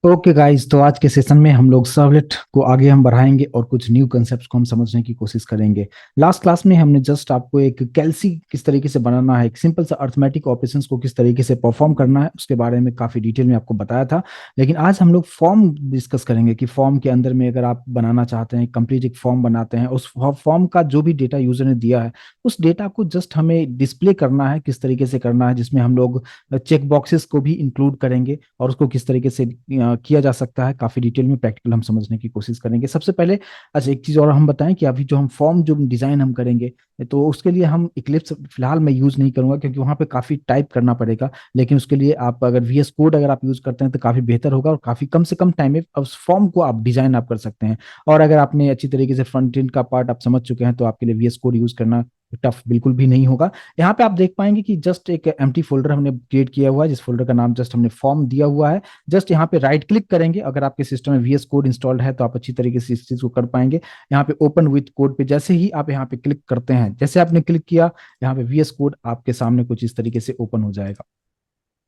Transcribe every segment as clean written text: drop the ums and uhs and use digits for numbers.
Okay guys, तो आज के सेशन में हम लोग सर्वलेट को आगे हम बढ़ाएंगे और कुछ न्यू कंसेप्ट्स को हम समझने की कोशिश करेंगे। लास्ट क्लास में हमने जस्ट आपको एक कैलसी किस तरीके से बनाना है, एक सिंपल सा अर्थमेटिक ऑपरेशंस को किस तरीके से परफॉर्म करना है उसके बारे में काफी डिटेल में आपको बताया था। लेकिन आज हम लोग फॉर्म डिस्कस करेंगे कि फॉर्म के अंदर में अगर आप बनाना चाहते हैं, कंप्लीट एक फॉर्म बनाते हैं, उस फॉर्म का जो भी डेटा यूजर ने दिया है उस डेटा को जस्ट हमें डिस्प्ले करना है, किस तरीके से करना है, जिसमें हम लोग चेक बॉक्सेस को भी इंक्लूड करेंगे और उसको किस तरीके से किया जा सकता है काफी डिटेल में प्रैक्टिकल हम समझने की कोशिश करेंगे। सबसे पहले अच्छा एक चीज और हम बताएं कि अभी जो हम फॉर्म जो डिजाइन हम करेंगे तो उसके लिए हम इक्लिप्स फिलहाल मैं यूज नहीं करूंगा क्योंकि वहां पे काफी टाइप करना पड़ेगा। लेकिन उसके लिए आप अगर VS कोड अगर आप यूज करते हैं तो काफी बेहतर होगा और काफी कम से कम टाइम में उस फॉर्म को आप डिजाइन आप कर सकते हैं। और अगर आपने अच्छी तरीके से फ्रंट एंड का पार्ट आप समझ चुके हैं तो आपके लिए VS कोड यूज करना टफ बिल्कुल भी नहीं होगा। यहाँ पे आप देख पाएंगे कि जस्ट एक एम्प्टी फोल्डर हमने क्रिएट किया हुआ है, जिस फोल्डर का नाम जस्ट हमने फॉर्म दिया हुआ है। जस्ट यहाँ पे राइट क्लिक करेंगे, अगर आपके सिस्टम में VS कोड इंस्टॉल्ड है तो आप अच्छी तरीके से इस चीज को कर पाएंगे। यहाँ पे ओपन विथ कोड पे जैसे ही आप यहाँ पे क्लिक करते हैं, जैसे आपने क्लिक किया यहाँ पे VS कोड आपके सामने कुछ इस तरीके से ओपन हो जाएगा।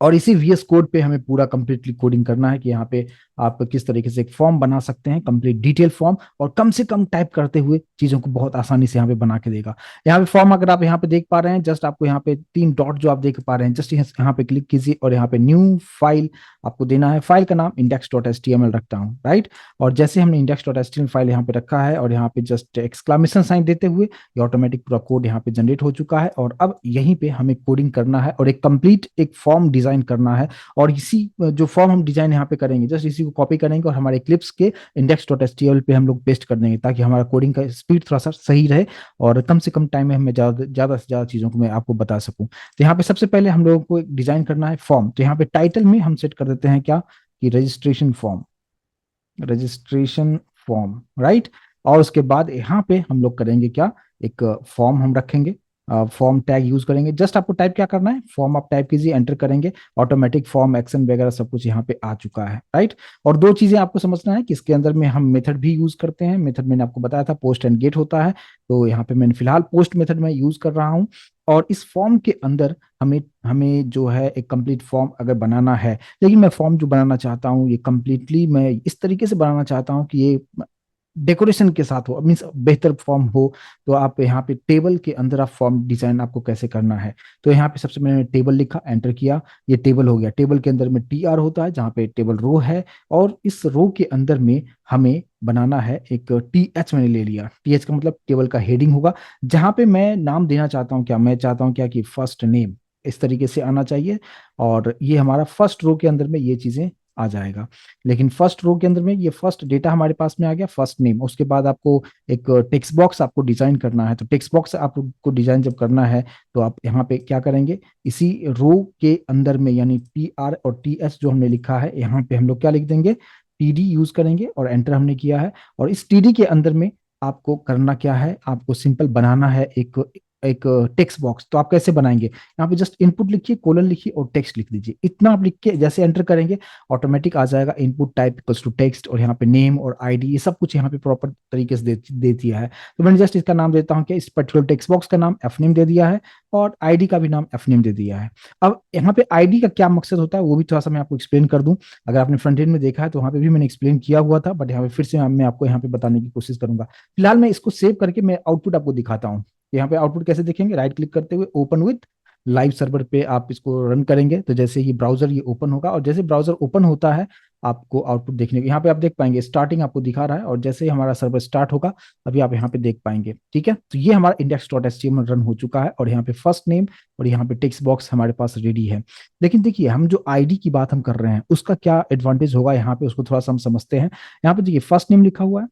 और इसी VS कोड पे हमें पूरा कंप्लीटली कोडिंग करना है कि यहाँ पे आप किस तरीके से एक फॉर्म बना सकते हैं, कंप्लीट डिटेल फॉर्म, और कम से कम टाइप करते हुए चीजों को बहुत आसानी से यहाँ पे बना के देगा। यहाँ पे फॉर्म अगर आप यहाँ पे देख पा रहे हैं, जस्ट आपको यहाँ पे 3 डॉट जो आप देख पा रहे हैं, जस्ट यहाँ पे क्लिक कीजिए और यहाँ पे न्यू फाइल आपको देना है। फाइल का नाम index.html रखता हूँ, राइट। और जैसे हमने index.html फाइल यहाँ पे रखा है और यहाँ पे जस्ट एक्सक्लामेशन साइन देते हुए ये ऑटोमेटिक पूरा कोड यहाँ पे जनरेट हो चुका है। और अब यहीं पे हमें कोडिंग करना है और एक कंप्लीट एक फॉर्म डिजाइन करना है। और इसी जो फॉर्म हम डिजाइन यहाँ पे करेंगे जस्ट इसी को कॉपी करेंगे और हमारे क्लिप्स के index.html पे हम लोग पेस्ट कर देंगे ताकि हमारा कोडिंग का स्पीड थोड़ा सा सही रहे और कम से कम टाइम में हमें ज्यादा से ज्यादा चीजों को मैं आपको बता सकूं। तो यहाँ पे सबसे पहले हम लोगों को एक डिजाइन करना है फॉर्म। तो यहाँ पे टाइटल में हम सेट कर देते हैं क्या कि registration form, registration form, right. और उसके बाद यहाँ पे हम लोग करेंगे क्या, एक फॉर्म हम रखेंगे, फॉर्म टैग यूज करेंगे। जस्ट आपको टाइप क्या करना है, फॉर्म आप टाइप कीजिए, एंटर करेंगे, ऑटोमेटिक फॉर्म एक्शन वगैरह सब कुछ यहाँ पे आ चुका है, राइट। और दो चीजें आपको समझना है कि इसके अंदर में हम मेथड भी यूज करते हैं। मेथड मैंने आपको बताया था पोस्ट एंड गेट होता है, तो यहाँ पे मैंने फिलहाल पोस्ट मेथड में यूज कर रहा हूँ। और इस फॉर्म के अंदर हमें हमें जो है एक कंप्लीट फॉर्म अगर बनाना है, लेकिन मैं फॉर्म जो बनाना चाहता हूँ ये कंप्लीटली मैं इस तरीके से बनाना चाहता हूँ कि ये डेकोरेशन के साथ हो, मीन्स बेहतर फॉर्म हो। तो आप यहाँ पे टेबल के अंदर आप फॉर्म डिजाइन आपको कैसे करना है, तो यहाँ पे सबसे मैंने टेबल लिखा, एंटर किया, ये टेबल हो गया। टेबल के अंदर में TR होता है जहाँ पे टेबल रो है, और इस रो के अंदर में हमें बनाना है एक TH मैंने ले लिया। TH का मतलब टेबल का हेडिंग होगा, जहाँ पे मैं नाम देना चाहता हूँ क्या, मैं चाहता हूँ क्या कि फर्स्ट नेम इस तरीके से आना चाहिए। और ये हमारा फर्स्ट रो के अंदर में ये चीजें आ जाएगा। लेकिन फर्स्ट रो के अंदर में ये फर्स्ट डेटा हमारे पास में आ गया, फर्स्ट नेम। उसके बाद आपको एक टेक्स्ट बॉक्स आपको डिजाइन करना है। तो टेक्स्ट बॉक्स आपको डिजाइन जब करना है तो आप यहाँ पे क्या करेंगे, इसी रो के अंदर में यानी TR और TH जो हमने लिखा है यहाँ पे हम लोग क्या लिख देंगे, TD यूज करेंगे और एंटर हमने किया है। और इस TD के अंदर में आपको करना क्या है, आपको सिंपल बनाना है एक एक टेक्स्ट बॉक्स। तो आप कैसे बनाएंगे, यहाँ पे जस्ट इनपुट लिखिए, कोलन लिखिए और टेक्स्ट लिख दीजिए। इतना आप लिख के जैसे एंटर करेंगे ऑटोमेटिक आ जाएगा input type equals to text, और यहाँ पे नेम और ID ये सब कुछ यहाँ पे प्रॉपर तरीके से दे दिया है। तो मैंने जस्ट इसका नाम देता हूँ कि इस पर्टिकुलर टेक्स्ट बॉक्स का नाम एफनेम दे दिया है और ID का भी नाम एफनेम दे दिया है। अब यहाँ पे ID का क्या मकसद होता है वो भी थोड़ा सा मैं आपको एक्सप्लेन कर दूं। अगर आपने फ्रंट एंड में देखा है तो वहाँ पे भी मैंने एक्सप्लेन किया हुआ था, बट यहाँ पे फिर से मैं आपको यहाँ पे बताने की कोशिश करूंगा। फिलहाल मैं इसको सेव करके मैं आउटपुट आपको दिखाता हूँ। यहाँ पे आउटपुट कैसे देखेंगे, राइट क्लिक करते हुए ओपन विथ लाइव सर्वर पे आप इसको रन करेंगे तो जैसे ही ब्राउजर ये ओपन होगा, और जैसे ब्राउजर ओपन होता है आपको आउटपुट देखने को यहाँ पे आप देख पाएंगे स्टार्टिंग आपको दिखा रहा है, और जैसे ही हमारा सर्वर स्टार्ट होगा अभी आप यहाँ पे देख पाएंगे। ठीक है, तो ये हमारा index.html रन हो चुका है और यहाँ पे फर्स्ट नेम और यहाँ पे टेक्स्ट बॉक्स हमारे पास रेडी है। लेकिन देखिए हम जो ID की बात हम कर रहे हैं उसका क्या एडवांटेज होगा यहाँ पे, उसको थोड़ा सा हम समझते हैं। यहाँ पे देखिए फर्स्ट नेम लिखा हुआ है,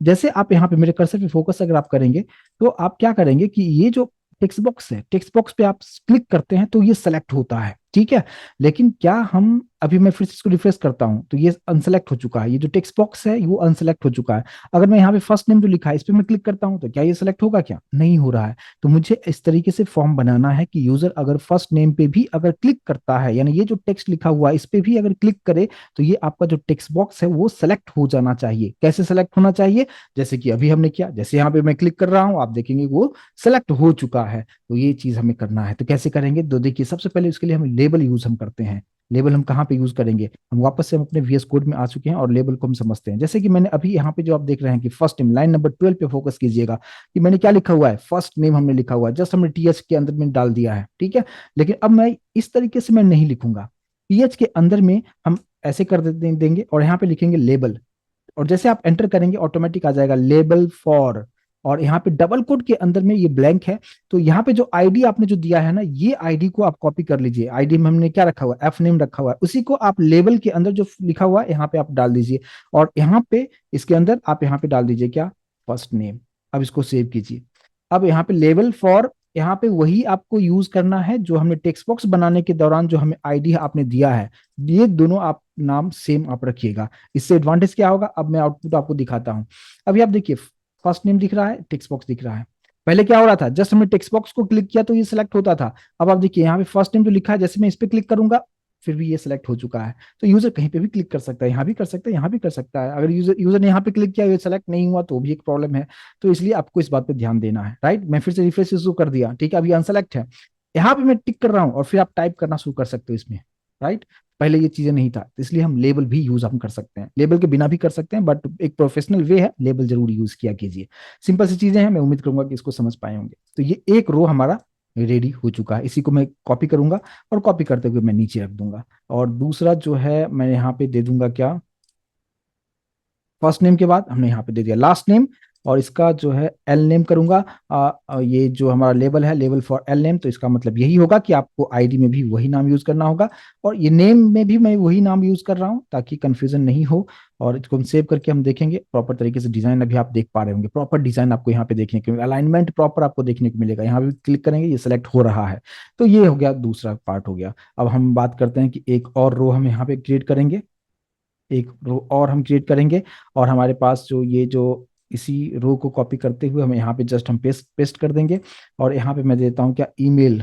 जैसे आप यहाँ पे मेरे कर्सर पे फोकस अगर आप करेंगे तो आप क्या करेंगे कि ये जो टेक्स्ट बॉक्स है, टेक्स्ट बॉक्स पे आप क्लिक करते हैं तो ये सेलेक्ट होता है, ठीक है। लेकिन क्या हम अभी मैं फिर से इसको रिफ्रेश करता हूं तो ये अनसेलेक्ट हो चुका है, ये जो टेक्स्ट बॉक्स है वो अनसेलेक्ट हो चुका है। अगर मैं यहाँ पे फर्स्ट नेम जो लिखा है इस पे मैं क्लिक करता हूं तो क्या ये सेलेक्ट होगा, क्या नहीं हो रहा है। तो मुझे इस तरीके से फॉर्म बनाना है कि यूजर अगर फर्स्ट नेम पे भी अगर क्लिक करता है, यानी ये जो टेक्स्ट लिखा हुआ है इस पे भी अगर क्लिक करे तो ये आपका जो टेक्स्ट बॉक्स है वो सेलेक्ट हो जाना चाहिए। कैसे सेलेक्ट होना चाहिए, जैसे कि अभी हमने किया, जैसे यहाँ पे मैं क्लिक कर रहा हूँ आप देखेंगे वो सेलेक्ट हो चुका है। तो ये चीज हमें करना है, तो कैसे करेंगे, तो देखिए सबसे पहले उसके लिए हम लेबल यूज हम करते हैं। लेबल हम कहाँ पे यूज करेंगे, हम वापस से हम अपने VS कोड में आ चुके हैं और लेबल को हम समझते हैं। जैसे कि मैंने अभी यहाँ पे जो आप देख रहे हैं कि फर्स्ट नेम, लाइन नंबर 12 पे फोकस कीजिएगा कि मैंने क्या लिखा हुआ है, फर्स्ट नेम हमने लिखा हुआ है, जस्ट हमने TH के अंदर में डाल दिया है, ठीक है। लेकिन अब मैं इस तरीके से मैं नहीं लिखूंगा, TH के अंदर में हम ऐसे कर देंगे और यहाँ पे लिखेंगे लेबल, और जैसे आप एंटर करेंगे ऑटोमेटिक आ जाएगा लेबल फॉर, और यहाँ पे डबल कोट के अंदर में ये ब्लैंक है। तो यहाँ पे जो आईडी आपने जो दिया है ना, ये आईडी को आप कॉपी कर लीजिए। आईडी में हमने क्या रखा हुआ है, एफ नेम रखा हुआ है, उसी को आप लेबल के अंदर जो लिखा हुआ है यहाँ पे आप डाल दीजिए, और यहाँ पे इसके अंदर आप यहाँ पे डाल दीजिए क्या, फर्स्ट नेम। अब इसको सेव कीजिए। अब यहाँ पे लेबल फॉर, यहाँ पे वही आपको यूज करना है जो हमने टेक्स्ट बॉक्स बनाने के दौरान जो हमें आईडी आपने दिया है, ये दोनों आप नाम सेम आप रखिएगा। इससे एडवांटेज क्या होगा, अब मैं आउटपुट आपको दिखाता हूं। अभी आप देखिए, फर्स्ट नेम दिख रहा है, टेक्स्ट बॉक्स दिख रहा है। पहले क्या हो रहा था, जस्ट हमने टेक्स्ट बॉक्स को क्लिक किया तो ये सिलेक्ट होता था। अब आप देखिए यहाँ पे फर्स्ट नेम जो लिखा है, जैसे मैं इस पे क्लिक करूंगा फिर भी ये सिलेक्ट हो चुका है। तो यूजर कहीं पे भी क्लिक कर सकता है, यहाँ भी कर सकता है, यहाँ भी कर सकता है। अगर यूजर यूजर ने यहाँ पे क्लिक किया, ये सेलेक्ट नहीं हुआ तो भी एक प्रॉब्लम है। तो इसलिए आपको इस बात पे ध्यान देना है, राइट। मैं फिर से रिफ्रेश इशू कर दिया, ठीक है, अभी अनसेलेक्ट है। यहाँ पे मैं टिक कर रहा हूँ और फिर आप टाइप करना शुरू कर सकते हो इसमें, राइट। पहले ये चीजें नहीं था, तो इसलिए हम लेबल भी यूज हम कर सकते हैं, लेबल के बिना भी कर सकते हैं, बट एक प्रोफेशनल वे है, लेबल जरूर यूज किया कीजिए। सिंपल सी चीजें हैं, मैं उम्मीद करूंगा कि इसको समझ पाए होंगे। तो ये एक रो हमारा रेडी हो चुका है, इसी को मैं कॉपी करूंगा और कॉपी करते हुए मैं नीचे रख दूंगा। और दूसरा जो है मैं यहाँ पे दे दूंगा क्या, फर्स्ट नेम के बाद हमने यहाँ पे दे दिया लास्ट नेम, और इसका जो है एल नेम करूंगा। ये जो हमारा लेबल है, लेबल फॉर एल नेम, तो इसका मतलब यही होगा कि आपको आईडी में भी वही नाम यूज करना होगा, और ये नेम में भी मैं वही नाम यूज कर रहा हूँ ताकि कंफ्यूजन नहीं हो। और इसको हम सेव करके हम देखेंगे प्रॉपर तरीके से। डिजाइन अभी आप देख पा रहे होंगे, प्रॉपर डिजाइन आपको यहाँ पे देखने को, अलाइनमेंट प्रॉपर आपको देखने को मिलेगा। यहाँ पे क्लिक करेंगे, ये सेलेक्ट हो रहा है। तो ये हो गया, दूसरा पार्ट हो गया। अब हम बात करते हैं कि एक और रो हम यहाँ पे क्रिएट करेंगे, एक रो और हम क्रिएट करेंगे। और हमारे पास जो ये जो इसी रो को कॉपी करते हुए हमें यहाँ पे जस्ट हम पेस्ट पेस्ट कर देंगे। और यहाँ पे मैं देता हूँ क्या, ईमेल,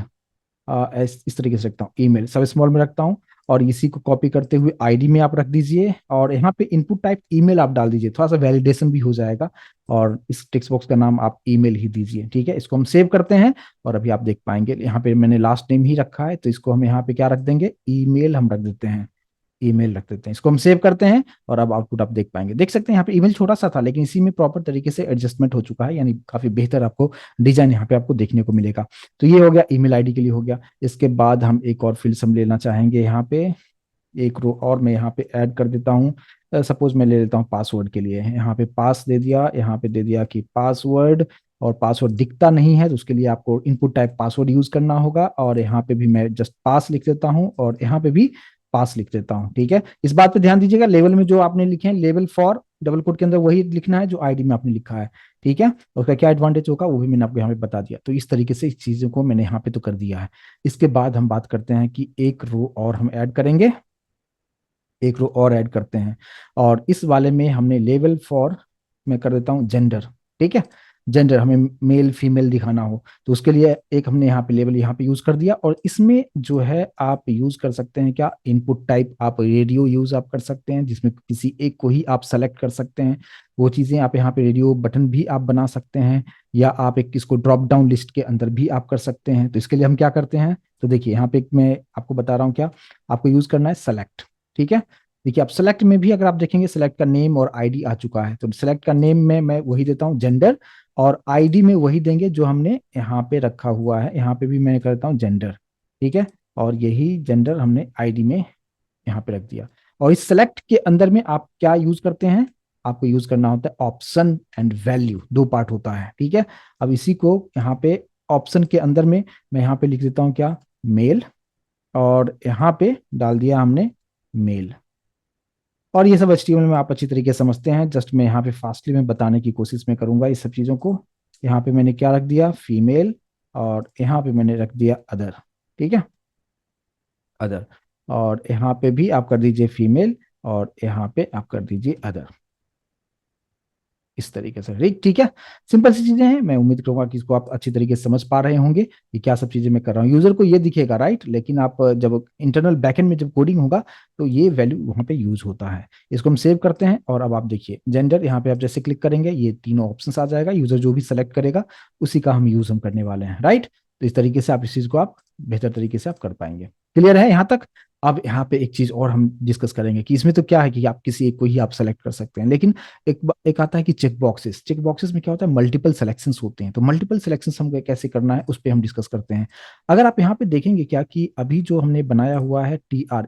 इस तरीके से रखता हूँ, ईमेल सब स्मॉल में रखता हूँ। और इसी को कॉपी करते हुए आईडी में आप रख दीजिए, और यहाँ पे इनपुट टाइप ईमेल आप डाल दीजिए, थोड़ा सा वैलिडेशन भी हो जाएगा। और इस टेक्स्ट बॉक्स का नाम आप ईमेल ही दीजिए, ठीक है। इसको हम सेव करते हैं, और अभी आप देख पाएंगे यहाँ पे मैंने लास्ट नेम ही रखा है, तो इसको हम यहाँ पे क्या रख देंगे, ईमेल हम रख देते हैं, ईमेल रख देते हैं। इसको हम सेव करते हैं, और अब आउटपुट आप देख पाएंगे, देख सकते हैं यहाँ पे ईमेल छोटा सा था, लेकिन इसी में प्रॉपर तरीके से एडजस्टमेंट हो चुका है, यानी काफी बेहतर आपको डिजाइन यहाँ पे आपको देखने को मिलेगा। तो ये हो गया, ईमेल आईडी के लिए हो गया। इसके बाद हम एक और फील्ड हम लेना चाहेंगे, यहाँ पे एक रो और मैं यहाँ पे ऐड कर देता हूँ। सपोज मैं ले लेता हूँ पासवर्ड के लिए, यहाँ पे पास दे दिया, यहाँ पे दे दिया कि पासवर्ड। और पासवर्ड दिखता नहीं है, तो उसके लिए आपको इनपुट टाइप पासवर्ड यूज करना होगा। और यहाँ पे भी मैं जस्ट पास लिख देता हूँ, और यहाँ पे भी पास लिख देता हूँ, ठीक है। इस बात पे ध्यान दीजिएगा, लेवल में जो आपने लिखे हैं, लेवल फॉर डबल कोट के अंदर वही लिखना है जो आईडी में आपने लिखा है, ठीक है। उसका क्या एडवांटेज होगा वो भी मैंने आपको यहाँ पे बता दिया। तो इस तरीके से इस चीजों को मैंने यहाँ पे तो कर दिया है। इसके बाद हम बात करते हैं कि एक रो और हम ऐड करेंगे, एक रो और ऐड करते हैं। और इस वाले में हमने लेवल फॉर, मैं कर देता हूँ जेंडर, ठीक है। जेंडर हमें मेल फीमेल दिखाना हो, तो उसके लिए एक हमने यहाँ पे लेवल यहाँ पे यूज कर दिया। और इसमें जो है आप यूज कर सकते हैं क्या, इनपुट टाइप आप रेडियो यूज आप कर सकते हैं, जिसमें किसी एक को ही आप सेलेक्ट कर सकते हैं। वो चीजें आप यहाँ पे रेडियो बटन भी आप बना सकते हैं, या आप एक इसको ड्रॉप डाउन लिस्ट के अंदर भी आप कर सकते हैं। तो इसके लिए हम क्या करते हैं, तो देखिए यहाँ पे मैं आपको बता रहा हूँ क्या, आपको यूज करना है सेलेक्ट, ठीक है। देखिए आप सेलेक्ट में भी अगर आप देखेंगे, सेलेक्ट का नेम और आईडी आ चुका है। तो सेलेक्ट का नेम में मैं वही देता हूँ जेंडर, और आईडी में वही देंगे जो हमने यहाँ पे रखा हुआ है। यहाँ पे भी मैं करता हूँ जेंडर, ठीक है। और यही जेंडर हमने आईडी में यहाँ पे रख दिया। और इस सेलेक्ट के अंदर में आप क्या यूज करते हैं, आपको यूज करना होता है ऑप्शन एंड वैल्यू, दो पार्ट होता है, ठीक है। अब इसी को यहाँ पे ऑप्शन के अंदर में मैं यहाँ पे लिख देता हूँ क्या, मेल, और यहाँ पे डाल दिया हमने मेल। और ये सब HTML में आप अच्छी तरीके से समझते हैं, जस्ट मैं यहाँ पे फास्टली में बताने की कोशिश में करूंगा इस सब चीज़ों को। यहाँ पे मैंने क्या रख दिया, फीमेल, और यहाँ पे मैंने रख दिया अदर, ठीक है, अदर। और यहाँ पे भी आप कर दीजिए फीमेल, और यहाँ पे आप कर दीजिए अदर, इस तरीके से, ठीक ठीक है। सिंपल सी चीजें हैं, मैं उम्मीद करूंगा कि इसको आप अच्छी तरीके से समझ पा रहे होंगे कि क्या सब चीजें मैं कर रहा हूँ। यूजर को ये दिखेगा, राइट, लेकिन आप जब इंटरनल बैकएंड में जब कोडिंग होगा तो ये वैल्यू वहां पे यूज होता है। इसको हम सेव करते हैं, और अब आप देखिए जेंडर, यहाँ पे आप जैसे क्लिक करेंगे ये तीनों ऑप्शन आ जाएगा, यूजर जो भी सेलेक्ट करेगा उसी का हम यूज हम करने वाले हैं, राइट। तो इस तरीके से आप इस चीज को आप बेहतर तरीके से आप कर पाएंगे। क्लियर है यहाँ तक। अब यहाँ पे एक चीज और हम डिस्कस करेंगे कि इसमें तो क्या है कि आप किसी एक को ही आप सेलेक्ट कर सकते हैं, लेकिन एक आता है कि चेक बॉक्सेस में क्या होता है, मल्टीपल सिलेक्शंस होते हैं। तो मल्टीपल सिलेक्शंस हमको कैसे करना है उस पर हम डिस्कस करते हैं। अगर आप यहाँ पे देखेंगे क्या कि अभी जो हमने बनाया हुआ है TR,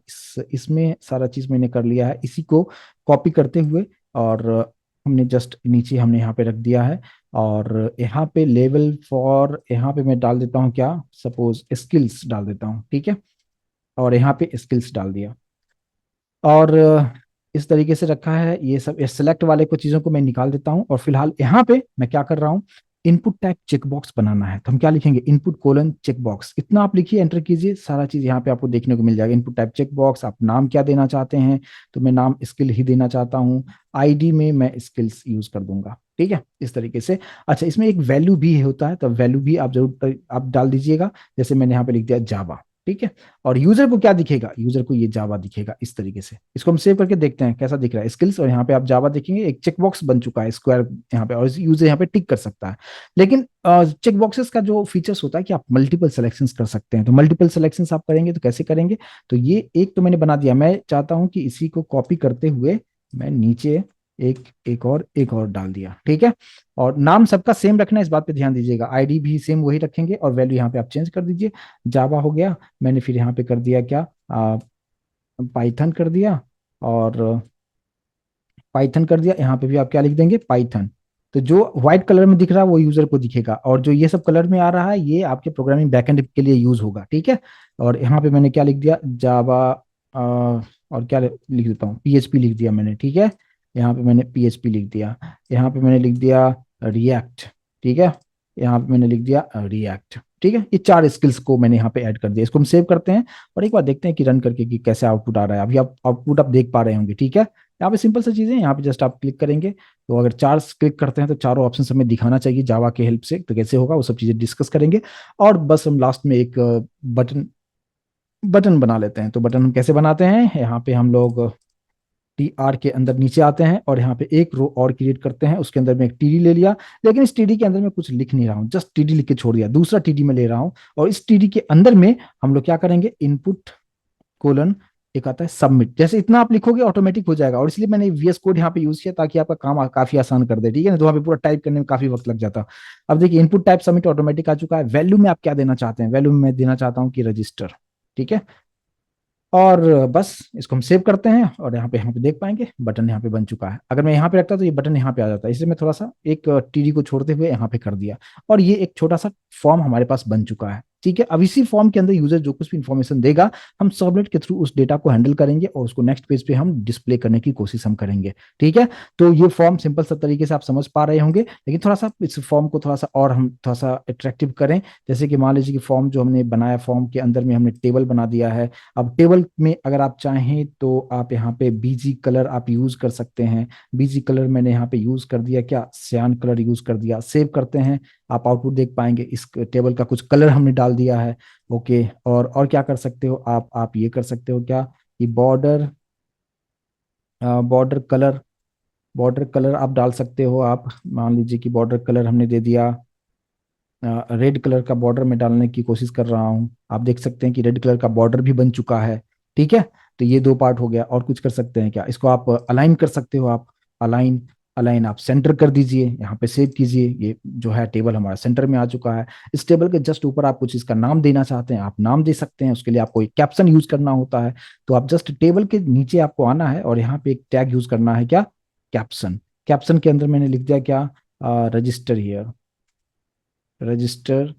इसमें सारा चीज मैंने कर लिया है, इसी को कॉपी करते हुए और हमने जस्ट नीचे हमने यहाँ पे रख दिया है। और यहाँ पे लेवल फॉर, यहाँ पे मैं डाल देता हूँ क्या, सपोज स्किल्स डाल देता हूँ, ठीक है। और यहाँ पे स्किल्स डाल दिया और इस तरीके से रखा है। ये सब सेलेक्ट वाले को चीजों को मैं निकाल देता हूँ और फिलहाल यहाँ पे मैं क्या कर रहा हूँ, इनपुट टैग चेक बॉक्स बनाना है। तो हम क्या लिखेंगे, इनपुट कोलन चेक बॉक्स, इतना आप लिखिए, एंटर कीजिए, सारा चीज यहाँ पे आपको देखने को मिल जाएगा। इनपुट टैग चेक बॉक्स, आप नाम क्या देना चाहते हैं, तो मैं नाम स्किल ही देना चाहता हूँ। आईडी में मैं स्किल्स यूज कर दूंगा, ठीक है, इस तरीके से। अच्छा, इसमें एक वैल्यू भी होता है, तो वैल्यू भी आप जरूर आप डाल दीजिएगा। जैसे मैंने यहाँ पे लिख दिया जावा, ठीक है। और यूजर को क्या दिखेगा, यूजर को ये जावा दिखेगा इस तरीके से। इसको हम सेव करके देखते हैं कैसा दिख रहा है, स्किल्स, और यहाँ पे आप जावा देखेंगे, एक चेक बॉक्स बन चुका है स्क्वायर यहाँ पे, और यूजर यहाँ पे टिक कर सकता है। लेकिन चेक बॉक्सेस का जो फीचर्स होता है कि आप मल्टीपल सिलेक्शंस कर सकते हैं। तो मल्टीपल सिलेक्शंस आप करेंगे तो कैसे करेंगे, तो ये एक तो मैंने बना दिया। मैं चाहता हूं कि इसी को कॉपी करते हुए मैं नीचे एक और डाल दिया, ठीक है। और नाम सबका सेम रखना है, इस बात पे ध्यान दीजिएगा। आईडी भी सेम वही रखेंगे और वैल्यू यहाँ पे आप चेंज कर दीजिए। जावा हो गया, मैंने फिर यहाँ पे कर दिया क्या, पाइथन कर दिया। और पाइथन कर दिया, यहाँ पे भी आप क्या लिख देंगे, पाइथन। तो जो व्हाइट कलर में दिख रहा है वो यूजर को दिखेगा, और जो ये सब कलर में आ रहा है ये आपके प्रोग्रामिंग बैकएंड के लिए यूज होगा, ठीक है। और यहाँ पे मैंने क्या लिख दिया, जावा, और क्या लिख देता हूँ, PHP लिख दिया मैंने, ठीक है। यहाँ पे मैंने PHP लिख दिया। यहाँ पे मैंने लिख दिया रिएक्ट, ठीक है। यहाँ पे मैंने लिख दिया रिएक्ट, ठीक है। ये चार स्किल्स को मैंने यहाँ पे ऐड कर दिया। इसको हम सेव करते हैं और एक बार देखते हैं कि रन करके कि कैसे आउटपुट आ रहा है। अभी आप आउटपुट आप देख पा रहे होंगे, ठीक है। यहाँ पे सिंपल सी चीजें, यहाँ पे जस्ट आप क्लिक करेंगे, तो अगर चार क्लिक करते हैं तो चारों ऑप्शन हमें दिखाना चाहिए जावा के हेल्प से। तो कैसे होगा वो सब चीजें डिस्कस करेंगे। और बस हम लास्ट में एक बटन बटन बना लेते हैं। तो बटन हम कैसे बनाते हैं, यहाँ पे हम लोग TR के अंदर नीचे आते हैं और यहाँ पे एक रो और क्रिएट करते हैं, उसके अंदर में एक TD ले लिया। लेकिन इस TD के अंदर में कुछ लिख नहीं रहा हूँ, जस्ट TD लिख के छोड़ दिया, दूसरा TD में ले रहा हूँ। और इस TD के अंदर में हम लोग क्या करेंगे, इनपुट कोलन, एक आता है सबमिट। जैसे इतना आप लिखोगे ऑटोमेटिक हो जाएगा, और इसलिए मैंने VS कोड यहाँ पे यूज किया ताकि आपका काम काफी आसान कर दे, ठीक है ना। तो वहाँ पे पूरा टाइप करने में काफी वक्त लग जाता। अब देखिए इनपुट टाइप सबमिट ऑटोमेटिक आ चुका है। वैल्यू में आप क्या देना चाहते हैं, वैल्यू में मैं देना चाहता हूँ कि रजिस्टर, ठीक है। और बस इसको हम सेव करते हैं और यहाँ पे देख पाएंगे बटन यहाँ पे बन चुका है। अगर मैं यहाँ पे रखता तो ये बटन यहाँ पे आ जाता है, इसलिए मैं थोड़ा सा एक TD को छोड़ते हुए यहाँ पे कर दिया। और ये एक छोटा सा फॉर्म हमारे पास बन चुका है, ठीक है। अब इसी फॉर्म के अंदर यूजर जो कुछ भी इंफॉर्मेशन देगा, हम सर्वलेट के थ्रू उस डेटा को हैंडल करेंगे और उसको नेक्स्ट पेज पे हम डिस्प्ले करने की कोशिश हम करेंगे, ठीक है। तो ये फॉर्म सिंपल सा तरीके से आप समझ पा रहे होंगे, लेकिन थोड़ा सा इस फॉर्म को थोड़ा सा और हम थोड़ा सा अट्रैक्टिव करें। जैसे कि मान लीजिए कि फॉर्म जो हमने बनाया, फॉर्म के अंदर में हमने टेबल बना दिया है। अब टेबल में अगर आप चाहें तो आप यहाँ पे बीजी कलर आप यूज कर सकते हैं। बीजी कलर मैंने यहाँ पे यूज कर दिया, क्या, सियान कलर यूज कर दिया। सेव करते हैं, आप आउटपुट देख पाएंगे, इस टेबल का कुछ कलर हमने डाल दिया है। ओके, और क्या कर सकते हो आप ये कर सकते हो क्या, कि border, border colour, border colour आप डाल सकते हो। आप मान लीजिए कि बॉर्डर कलर हमने दे दिया, रेड कलर का बॉर्डर में डालने की कोशिश कर रहा हूँ। आप देख सकते हैं कि रेड कलर का बॉर्डर भी बन चुका है, ठीक है। तो ये दो पार्ट हो गया। और कुछ कर सकते हैं क्या, इसको आप अलाइन कर सकते हो। आप अलाइन, अलाइन आप सेंटर कर दीजिए, यहाँ पे सेव कीजिए। ये जो है टेबल हमारा सेंटर में आ चुका है। इस टेबल के जस्ट ऊपर आप कुछ इसका नाम देना चाहते हैं, आप नाम दे सकते हैं। उसके लिए आपको एक कैप्शन यूज करना होता है। तो आप जस्ट टेबल के नीचे आपको आना है और यहाँ पे एक टैग यूज करना है, क्या, कैप्शन। कैप्शन के अंदर मैंने लिख दिया क्या, रजिस्टर हियर, रजिस्टर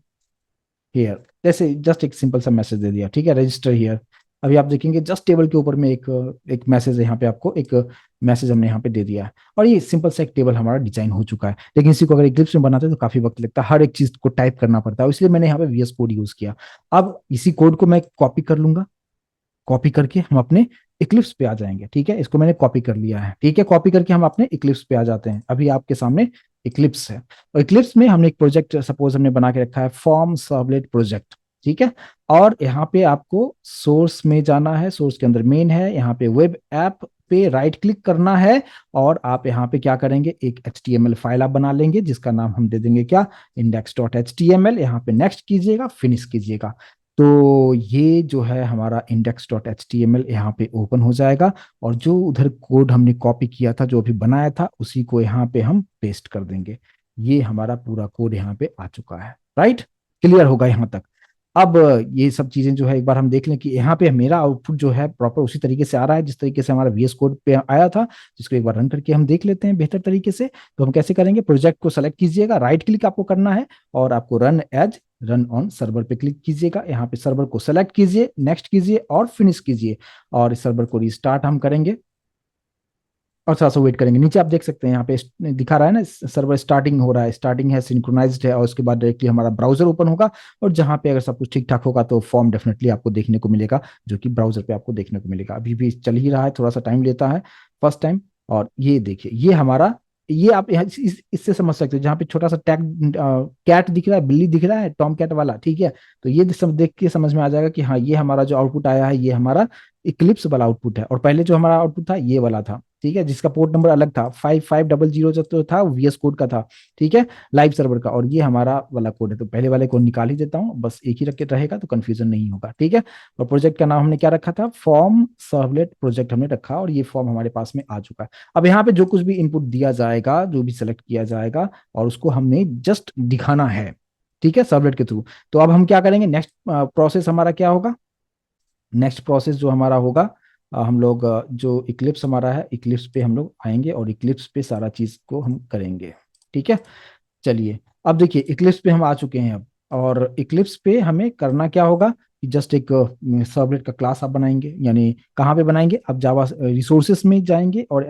हियर। जैसे जस्ट एक सिंपल सा मैसेज दे दिया, ठीक है, रजिस्टर हियर। अभी आप देखेंगे जस्ट टेबल के ऊपर में एक एक मैसेज है, यहाँ पे आपको एक मैसेज हमने यहाँ पे दे दिया है। और ये सिंपल सा एक टेबल हमारा डिजाइन हो चुका है। लेकिन इसी को अगर इक्लिप्स में बनाते हैं तो काफी वक्त लगता है, हर एक चीज को टाइप करना पड़ता है, इसलिए मैंने यहाँ पे VS कोड यूज किया। अब इसी कोड को मैं कॉपी कर लूंगा, कॉपी करके हम अपने इक्लिप्स पे आ जाएंगे, ठीक है। इसको मैंने कॉपी कर लिया है, ठीक है। कॉपी करके हम अपने इक्लिप्स पे आ जाते हैं। अभी आपके सामने इक्लिप्स है, और इक्लिप्स में हमने एक प्रोजेक्ट सपोज हमने बना के रखा है, फॉर्म सर्वलेट प्रोजेक्ट, ठीक है। और यहाँ पे आपको सोर्स में जाना है, सोर्स के अंदर मेन है, यहाँ पे वेब ऐप पे राइट क्लिक करना है। और आप यहाँ पे क्या करेंगे, एक HTML फाइल आप बना लेंगे जिसका नाम हम दे देंगे क्या, index.html। यहाँ पे नेक्स्ट कीजिएगा, फिनिश कीजिएगा। तो ये जो है हमारा index.html यहाँ पे ओपन हो जाएगा, और जो उधर कोड हमने कॉपी किया था, जो अभी बनाया था, उसी को यहाँ पे हम पेस्ट कर देंगे। ये हमारा पूरा कोड यहाँ पे आ चुका है। राइट, क्लियर होगा यहाँ तक? अब ये सब चीजें जो है एक बार हम देख लें कि यहाँ पे मेरा आउटपुट जो है प्रॉपर उसी तरीके से आ रहा है जिस तरीके से हमारा VS कोड पे आया था, जिसको एक बार रन करके हम देख लेते हैं बेहतर तरीके से। तो हम कैसे करेंगे, प्रोजेक्ट को सेलेक्ट कीजिएगा, राइट क्लिक आपको करना है, और आपको रन ऑन सर्वर पे क्लिक कीजिएगा। यहाँ पे सर्वर को सेलेक्ट कीजिए, नेक्स्ट कीजिए और फिनिश कीजिए, और इस सर्वर को रिस्टार्ट हम करेंगे और थोड़ा सा वेट करेंगे। नीचे आप देख सकते हैं यहाँ पे दिखा रहा है ना, सर्वर स्टार्टिंग हो रहा है, स्टार्टिंग है, सिंक्रोनाइज्ड है, और उसके बाद डायरेक्टली हमारा ब्राउजर ओपन होगा, और जहाँ पे अगर सब कुछ ठीक ठाक होगा तो फॉर्म डेफिनेटली आपको देखने को मिलेगा, जो कि ब्राउजर पे आपको देखने को मिलेगा। अभी भी चल ही रहा है, थोड़ा सा टाइम लेता है फर्स्ट टाइम। और ये देखिए, ये हमारा, ये आप यहाँ इससे समझ सकते हो, जहाँ पे छोटा सा टैग कैट दिख रहा है, बिल्ली दिख रहा है, टॉम कैट वाला, ठीक है। तो ये देख के समझ में आ जाएगा कि हाँ, ये हमारा जो आउटपुट आया है, ये हमारा इक्लिप्स वाला आउटपुट है, और पहले जो हमारा आउटपुट था ये वाला था, ठीक है, जिसका पोर्ट नंबर अलग था, 5500 जो तो था VS कोड का था, ठीक है, लाइव सर्वर का, और ये हमारा वाला कोड है। तो पहले वाले को निकाल ही देता हूँ, बस एक ही रख के रहेगा तो कंफ्यूजन नहीं होगा, ठीक है। और प्रोजेक्ट का नाम हमने क्या रखा था, फॉर्म सर्वलेट प्रोजेक्ट हमने रखा, और ये फॉर्म हमारे पास में आ चुका है। अब यहाँ पे जो कुछ भी इनपुट दिया जाएगा, जो भी सिलेक्ट किया जाएगा, और उसको हमने जस्ट दिखाना है, ठीक है, सर्वलेट के थ्रू। तो अब हम क्या करेंगे, नेक्स्ट प्रोसेस हमारा क्या होगा, नेक्स्ट प्रोसेस जो हमारा होगा, हम लोग जो इक्लिप्स हमारा है, इक्लिप्स पे हम लोग आएंगे और इक्लिप्स पे सारा चीज को हम करेंगे, ठीक है। चलिए, अब देखिए इक्लिप्स पे हम आ चुके हैं अब, और इक्लिप्स पे हमें करना क्या होगा कि जस्ट एक सर्वलेट का क्लास आप बनाएंगे, यानी कहाँ पे बनाएंगे, अब जावा रिसोर्सेस में जाएंगे, और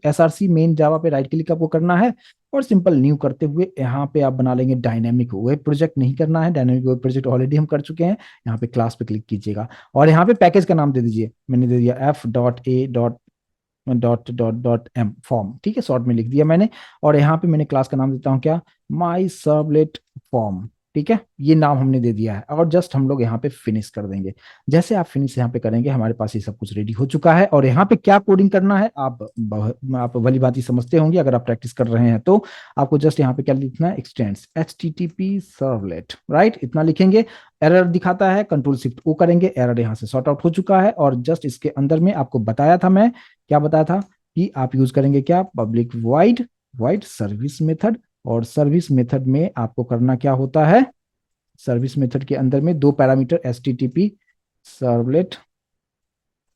SRC मेन जावा पे राइट क्लिक आपको करना है, और सिंपल न्यू करते हुए यहाँ पे आप बना लेंगे डायनेमिक वेब प्रोजेक्ट। नहीं करना है, डायनेमिक वेब प्रोजेक्ट ऑलरेडी हम कर चुके हैं। यहाँ पे क्लास पे क्लिक कीजिएगा, और यहाँ पे पैकेज का नाम दे दीजिए, मैंने दे दिया f.a.m फॉर्म, ठीक है, शॉर्ट में लिख दिया मैंने। और यहाँ पे मैंने क्लास का नाम देता हूँ क्या, माई सर्वलेट फॉर्म, ठीक है, ये नाम हमने दे दिया है, और जस्ट हम लोग यहाँ पे फिनिश कर देंगे। जैसे आप फिनिश यहाँ पे करेंगे, हमारे पास ये सब कुछ रेडी हो चुका है। और यहाँ पे क्या कोडिंग करना है, आप भली बात ही समझते होंगे अगर आप प्रैक्टिस कर रहे हैं तो। आपको जस्ट यहाँ पे क्या लिखना है, एक्सटेंड्स HTTP सर्वलेट, राइट, इतना लिखेंगे। एरर दिखाता है, कंट्रोल-Shift-O करेंगे, एरर यहाँ से सॉर्ट आउट हो चुका है। और जस्ट इसके अंदर में आपको बताया था मैं, क्या बताया था, कि आप यूज करेंगे क्या, public wide wide service method. और सर्विस मेथड में आपको करना क्या होता है, सर्विस मेथड के अंदर में दो पैरामीटर, HTTP सर्वलेट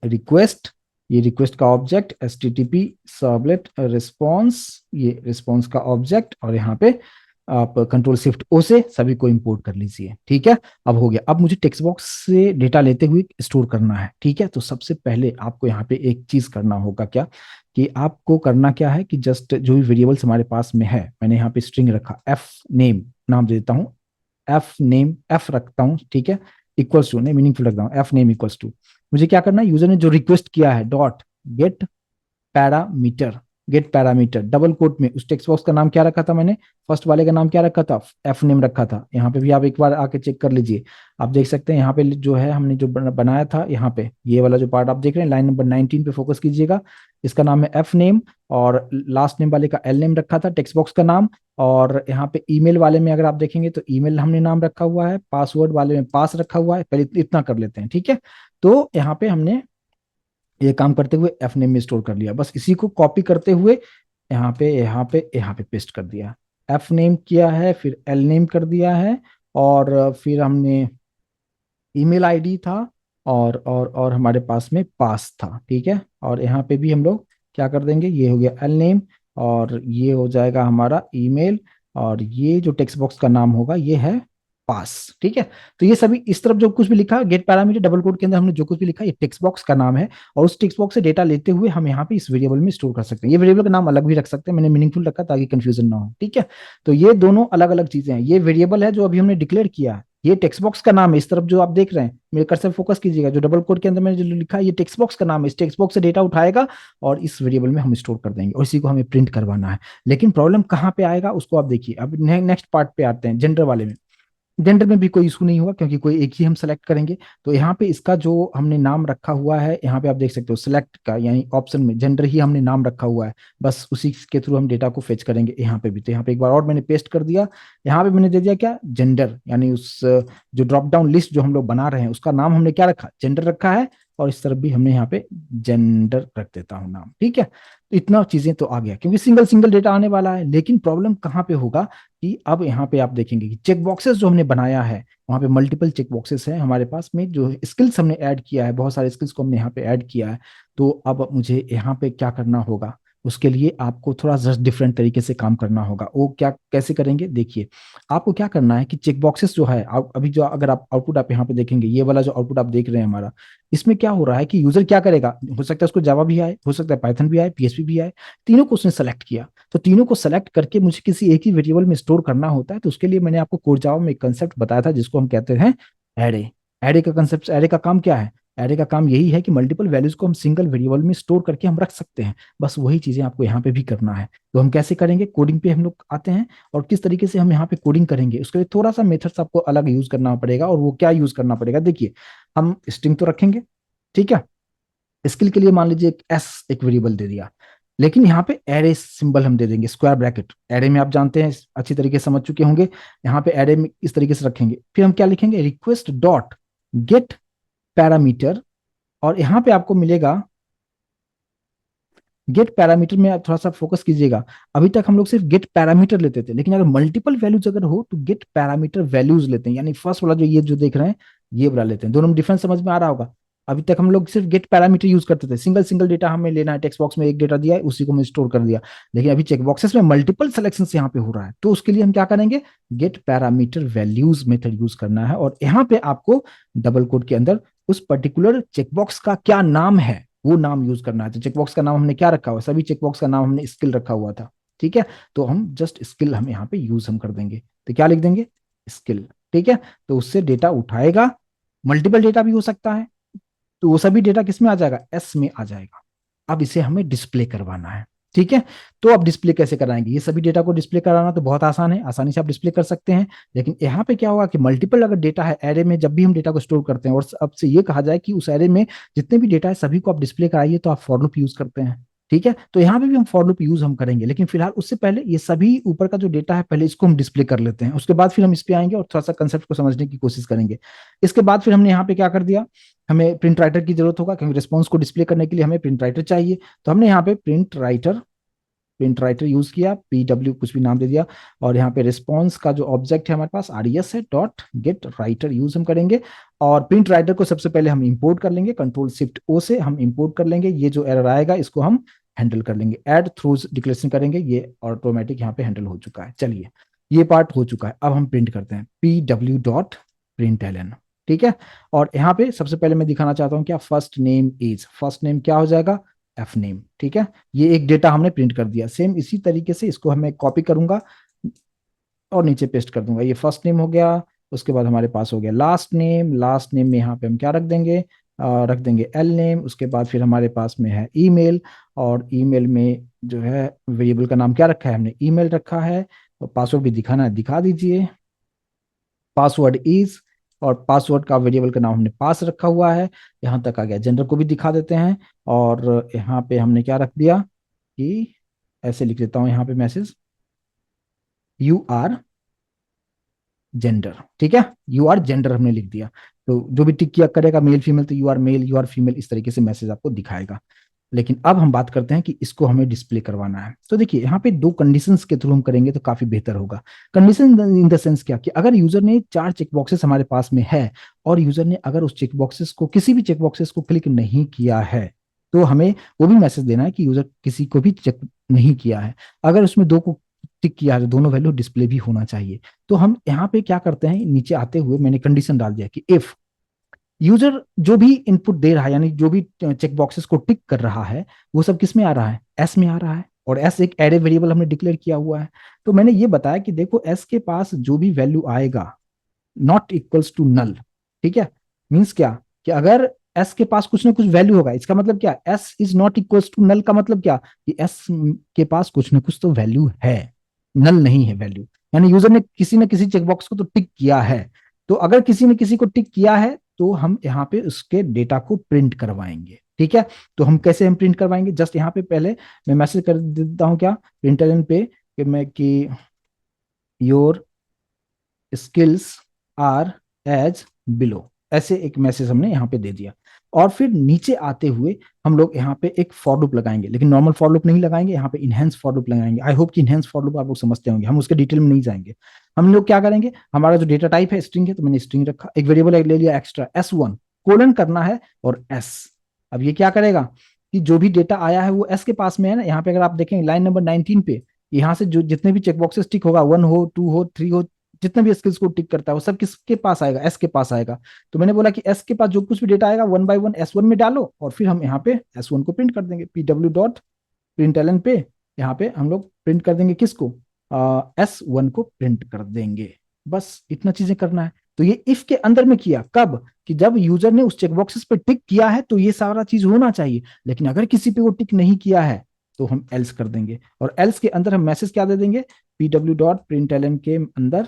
रिक्वेस्ट, ये रिक्वेस्ट का ऑब्जेक्ट, HTTP सर्वलेट रिस्पॉन्स, ये रिस्पॉन्स का ऑब्जेक्ट, और यहाँ पे आप कंट्रोल-Shift-O से सभी को इंपोर्ट कर लीजिए, ठीक है। अब हो गया, अब मुझे टेक्स्ट बॉक्स से डेटा लेते हुए स्टोर करना है, ठीक है। तो सबसे पहले आपको यहाँ पे एक चीज करना होगा, क्या कि आपको करना क्या है कि जस्ट जो भी वेरिएबल्स हमारे पास में है, मैंने यहाँ पे स्ट्रिंग रखा, एफ नेम नाम दे देता हूँ, एफ नेम एफ रखता हूँ, ठीक है, इक्वल्स टू, नहीं मीनिंगफुल रखता हूँ, एफ नेम इक्वल्स टू, मुझे क्या करना है, यूजर ने जो रिक्वेस्ट किया है, dot get parameter, get parameter double quote में, उस टेक्स्ट बॉक्स का नाम क्या रखा था मैंने, फर्स्ट वाले का नाम क्या रखा था, एफ नेम रखा था। यहाँ पे भी आप एक बार आके चेक कर लीजिए, आप देख सकते हैं यहाँ पे जो है हमने जो बनाया था, यहाँ पे ये वाला जो पार्ट आप देख रहे हैं, लाइन नंबर 19 पे फोकस कीजिएगा, इसका नाम है एफ नेम, और लास्ट नेम वाले का एल नेम रखा था, टेक्स्ट बॉक्स का नाम। और यहाँ पे ईमेल वाले में अगर आप देखेंगे तो ईमेल हमने नाम रखा हुआ है, पासवर्ड वाले में पास रखा हुआ है, पहले इतना कर लेते हैं, ठीक है। तो यहाँ पे हमने ये काम करते हुए एफ नेम में स्टोर कर लिया, बस इसी को कॉपी करते हुए यहाँ पे पेस्ट कर दिया, एफ नेम किया है, फिर एल नेम कर दिया है, और फिर हमने ईमेल आईडी था, और हमारे पास में पास था, ठीक है। और यहाँ पे भी हम लोग क्या कर देंगे, ये हो गया एल नेम, और ये हो जाएगा हमारा ईमेल, और ये जो टेक्स्ट बॉक्स का नाम होगा ये है पास, ठीक है। तो ये सभी इस तरफ जो कुछ भी लिखा, गेट पैरामीटर डबल कोड के अंदर हमने जो कुछ भी लिखा, ये टेक्स्ट बॉक्स का नाम है, और उस टेक्स्ट बॉक्स से डेटा लेते हुए हम यहाँ पे इस वेरिएबल में स्टोर कर सकते हैं। ये वेरिएबल का नाम अलग भी रख सकते हैं, मैंने मीनिंगफुल रखा ताकि कंफ्यूजन ना हो, ठीक है। तो ये दोनों अलग अलग चीजें हैं, ये वेरिएबल है जो अभी हमने डिक्लेयर किया है, ये टेक्स्ट बॉक्स का नाम है, इस तरफ जो आप देख रहे हैं, मेरे कर्सर फोकस कीजिएगा, जो डबल कोड के अंदर मैंने जो लिखा है ये टेक्स्ट बॉक्स का नाम है, इस टेक्स्ट बॉक्स से डेटा उठाएगा और इस वेरिएबल में हम स्टोर कर देंगे, और इसी को हमें प्रिंट करवाना है। लेकिन प्रॉब्लम कहाँ पे आएगा उसको आप देखिए। अब नेक्स्ट पार्ट पे आते हैं, जेंडर वाले में। जेंडर में भी कोई इशू नहीं होगा क्योंकि कोई एक ही हम सेलेक्ट करेंगे। तो यहाँ पे इसका जो हमने नाम रखा हुआ है, यहाँ पे आप देख सकते हो सिलेक्ट का, यानी ऑप्शन में जेंडर ही हमने नाम रखा हुआ है, बस उसी के थ्रू हम डेटा को फेच करेंगे यहाँ पे भी। तो यहाँ पे एक बार और मैंने पेस्ट कर दिया, यहाँ पे मैंने दे दिया क्या, जेंडर, यानी उस जो ड्रॉप डाउन लिस्ट जो हम लोग बना रहे हैं उसका नाम हमने क्या रखा, जेंडर रखा है, और इस तरफ भी हमने यहाँ पे जेंडर रख देता हूँ नाम, ठीक है। तो इतना चीजें तो आ गया क्योंकि सिंगल सिंगल डेटा आने वाला है। लेकिन प्रॉब्लम कहाँ पे होगा कि अब यहाँ पे आप देखेंगे कि चेक बॉक्सेस जो हमने बनाया है, वहाँ पे मल्टीपल चेक बॉक्सेस हैं हमारे पास में, जो स्किल्स हमने ऐड किया है, बहुत सारे स्किल्स को हमने यहाँ पे ऐड किया है। तो अब मुझे यहाँ पे क्या करना होगा, उसके लिए आपको थोड़ा जस्ट डिफरेंट तरीके से काम करना होगा। वो क्या कैसे करेंगे, देखिए आपको क्या करना है कि चेक बॉक्सेस जो है, अभी जो अगर आप आउटपुट आप यहाँ पे देखेंगे, ये वाला जो आउटपुट आप देख रहे हैं हमारा, इसमें क्या हो रहा है कि यूजर क्या करेगा, हो सकता है उसको जावा भी आए, हो सकता है पाइथन भी आए, पीएचपी भी आए, तीनों को उसने सेलेक्ट किया। तो तीनों को सेलेक्ट करके मुझे किसी एक ही वेरिएबल में स्टोर करना होता है। तो उसके लिए मैंने आपको कोर जावा में एक कंसेप्ट बताया था जिसको हम कहते हैं एरे। एरे का कंसेप्ट, एरे का काम क्या है, एरे का काम यही है कि मल्टीपल वैल्यूज को हम सिंगल वेरिएबल में स्टोर करके हम रख सकते हैं। बस वही चीजें आपको यहाँ पे भी करना है। तो हम कैसे करेंगे, कोडिंग पे हम लोग आते हैं, और किस तरीके से हम यहाँ पे कोडिंग करेंगे उसके लिए थोड़ा सा मेथड्स आपको अलग यूज करना पड़ेगा। और वो क्या यूज करना पड़ेगा, देखिए हम स्ट्रिंग तो रखेंगे, ठीक है। स्किल के लिए मान लीजिए एक एस एक वेरिएबल दे दिया, लेकिन यहाँ पे एरे सिंबल हम दे देंगे, स्क्वायर ब्रैकेट। एरे में आप जानते हैं, अच्छी तरीके से समझ चुके होंगे, यहाँ पे एरे में इस तरीके से रखेंगे। फिर हम क्या लिखेंगे, रिक्वेस्ट डॉट गेट पैरामीटर, और यहाँ पे आपको मिलेगा गेट पैरामीटर में। आप थोड़ा सा फोकस कीजिएगा, अभी तक हम लोग सिर्फ गेट पैरामीटर लेते थे, लेकिन अगर मल्टीपल वैल्यूज अगर हो तो गेट पैरामीटर वैल्यूज लेते हैं। यानी फर्स्ट वाला जो ये जो देख रहे हैं, ये वाला लेते हैं। दोनों में डिफरेंस समझ में आ रहा होगा। अभी तक हम लोग सिर्फ गेट पैरामीटर यूज करते थे, सिंगल सिंगल डेटा हमें लेना है, टेक्स्ट बॉक्स में एक डेटा दिया है उसी को मैं स्टोर कर दिया। लेकिन अभी चेक बॉक्सेस में मल्टीपल सिलेक्शन यहाँ पे हो रहा है, तो उसके लिए हम क्या करेंगे, get parameter values method use करना है। और यहाँ पे आपको डबल कोड के अंदर उस पर्टिकुलर चेकबॉक्स का क्या नाम है वो नाम यूज करना है। तो चेकबॉक्स का नाम हमने क्या रखा हुआ, सभी चेकबॉक्स का नाम हमने स्किल रखा हुआ था, ठीक है। तो हम जस्ट स्किल हम यहाँ पे यूज हम कर देंगे। तो क्या लिख देंगे, स्किल, ठीक है। तो उससे डेटा उठाएगा, मल्टीपल डेटा भी हो सकता है, तो वो सभी डेटा किस में आ जाएगा, एस में आ जाएगा। अब इसे हमें डिस्प्ले करवाना है, ठीक है। तो अब डिस्प्ले कैसे कराएंगे, ये सभी डेटा को डिस्प्ले कराना तो बहुत आसान है, आसानी से आप डिस्प्ले कर सकते हैं। लेकिन यहाँ पे क्या होगा कि मल्टीपल अगर डेटा है एरे में, जब भी हम डेटा को स्टोर करते हैं, और अब से ये कहा जाए कि उस एरे में जितने भी डेटा है सभी को आप डिस्प्ले कराइए, तो आप फॉर लूप यूज करते हैं, ठीक है। तो यहाँ पे भी हम फॉर लूप यूज हम करेंगे, लेकिन फिलहाल उससे पहले ये सभी ऊपर का जो डेटा है पहले इसको हम डिस्प्ले कर लेते हैं, उसके बाद फिर हम इस पे आएंगे और थोड़ा सा कंसेप्ट को समझने की कोशिश करेंगे। इसके बाद फिर हमने यहाँ पे क्या कर दिया, हमें प्रिंट राइटर की जरूरत होगा क्योंकि रिस्पॉन्स को डिस्प्ले करने के लिए हमें प्रिंट राइटर चाहिए। तो हमने यहाँ पे प्रिंट राइटर यूज किया, पी कुछ भी नाम दे दिया, और यहाँ पे रिस्पॉन्स का जो ऑब्जेक्ट है हमारे पास आरईएस है, डॉट गेट राइटर यूज हम करेंगे। और प्रिंट राइटर को सबसे पहले हम इंपोर्ट कर लेंगे, कंट्रोल शिफ्ट ओ से हम इंपोर्ट कर लेंगे। ये जो एरर आएगा इसको हम हैंडल कर लेंगे, एड थ्रूज डिक्लेरेशन करेंगे, ये ऑटोमेटिक यहाँ पे हैंडल हो चुका है। चलिए ये पार्ट हो चुका है, अब हम प्रिंट करते हैं P W dot print L N, ठीक है। और यहाँ पे सबसे पहले मैं दिखाना चाहता हूँ क्या, first name is, first name क्या हो जाएगा, एफ नेम, ठीक है। ये एक डेटा हमने प्रिंट कर दिया। सेम इसी तरीके से इसको हमें कॉपी करूंगा और नीचे पेस्ट कर दूंगा। ये फर्स्ट नेम हो गया, उसके बाद हमारे पास हो गया लास्ट नेम, लास्ट नेम में यहाँ पे हम क्या रख देंगे, रख देंगे एल नेम। उसके बाद फिर हमारे पास में है ईमेल, और ईमेल में जो है वेरिएबल का नाम क्या रखा है, हमने ईमेल रखा है। और पासवर्ड भी दिखाना है, दिखा दीजिए, पासवर्ड इज, और पासवर्ड का वेरिएबल का नाम हमने पास रखा हुआ है। यहाँ तक आ गया, जेंडर को भी दिखा देते हैं। और यहाँ पे हमने क्या रख दिया कि, ऐसे लिख देता हूँ यहाँ पे मैसेज, यू आर जेंडर, ठीक है। यू आर जेंडर हमने लिख दिया। तो जो भी टिक किया करेगा मेल फीमेल, तो you are male, you are female, इस तरीके से मैसेज आपको दिखाएगा। लेकिन अब हम बात करते हैं कि इसको हमें डिस्प्ले करवाना है। तो देखिए यहाँ पे दो कंडीशंस के थ्रू हम करेंगे तो काफी बेहतर होगा। कंडीशन इन द सेंस क्या, कि अगर यूजर ने चार चेक बॉक्सेस हमारे पास में है, और यूजर ने अगर उस चेक बॉक्सेस को, किसी भी चेक बॉक्सेस को क्लिक नहीं किया है, तो हमें वो भी मैसेज देना है कि यूजर किसी को भी चेक नहीं किया है। अगर उसमें दो को टिक किया है तो दोनों वैल्यू डिस्प्ले भी होना चाहिए। तो हम यहाँ पे क्या करते हैं, नीचे आते हुए मैंने कंडीशन डाल दिया कि इफ यूजर जो भी इनपुट दे रहा है, यानी जो भी चेक बॉक्सेस को टिक कर रहा है, वो सब किस में आ रहा है, एस में आ रहा है। और एस एक एरे वेरिएबल हमने डिक्लेयर किया हुआ है। तो मैंने ये बताया कि देखो एस के पास जो भी वैल्यू आएगा नॉट इक्वल्स टू नल, ठीक है। मीन्स क्या, कि अगर एस के पास कुछ ना कुछ वैल्यू होगा, इसका मतलब क्या, S is not equals to null का मतलब क्या, कि एस के पास कुछ ना कुछ तो वैल्यू है, नल नहीं है वैल्यू। यानी यूजर ने किसी न किसी चेकबॉक्स को तो टिक किया है। तो अगर किसी ने किसी को टिक किया है तो हम यहाँ पे उसके डेटा को प्रिंट करवाएंगे, ठीक है। तो हम कैसे हम प्रिंट करवाएंगे, जस्ट यहाँ पे पहले मैं मैसेज कर देता हूँ क्या, प्रिंटलन पे कि your skills are as below, ऐसे एक मैसेज हमने यहाँ पे दे दिया। और फिर नीचे आते हुए हम लोग यहाँ पे एक फॉर लूप लगाएंगे, लेकिन नॉर्मल फॉर लूप नहीं लगाएंगे, यहाँ पे इनहेंस फॉर लूप लगाएंगे। आई होप कि इनहेंस फॉर लूप आप लोग समझते होंगे, हम उसके डिटेल में नहीं जाएंगे। हम लोग क्या करेंगे, हमारा जो डेटा टाइप है स्ट्रिंग है, तो मैंने स्ट्रिंग रखा, एक वेरिएबल ले लिया एक्स्ट्रा S1, कोलन करना है और एस। अब ये क्या करेगा कि जो भी डेटा आया है वो एस के पास में है ना। यहाँ पे अगर आप देखेंगे लाइन नंबर 19 पे, यहाँ से जो जितने भी चेकबॉक्सेस टिक होगा, 1 हो, 2 हो, 3 हो, जितने भी स्किल्स को टिक करता है वो सब किसके पास आएगा, एस के पास आएगा। तो मैंने बोला कि एस के पास जो कुछ भी डेटा आएगा 1 बाय 1 S1 में डालो, और फिर हम यहाँ पे S1 को प्रिंट कर देंगे, PW डॉट प्रिंटलन पे यहाँ पे हम लोग प्रिंट कर देंगे किसको, S1 को प्रिंट कर देंगे। बस इतना चीजें करना है। तो ये इफ के अंदर में किया कब, कि जब यूजर ने उस चेकबॉक्सेस पे टिक किया है तो ये सारा चीज होना चाहिए। लेकिन अगर किसी पे वो टिक नहीं किया है तो हम एल्स कर देंगे, और एल्स के अंदर हम मैसेज क्या दे देंगे, PW डॉट प्रिंटलन के अंदर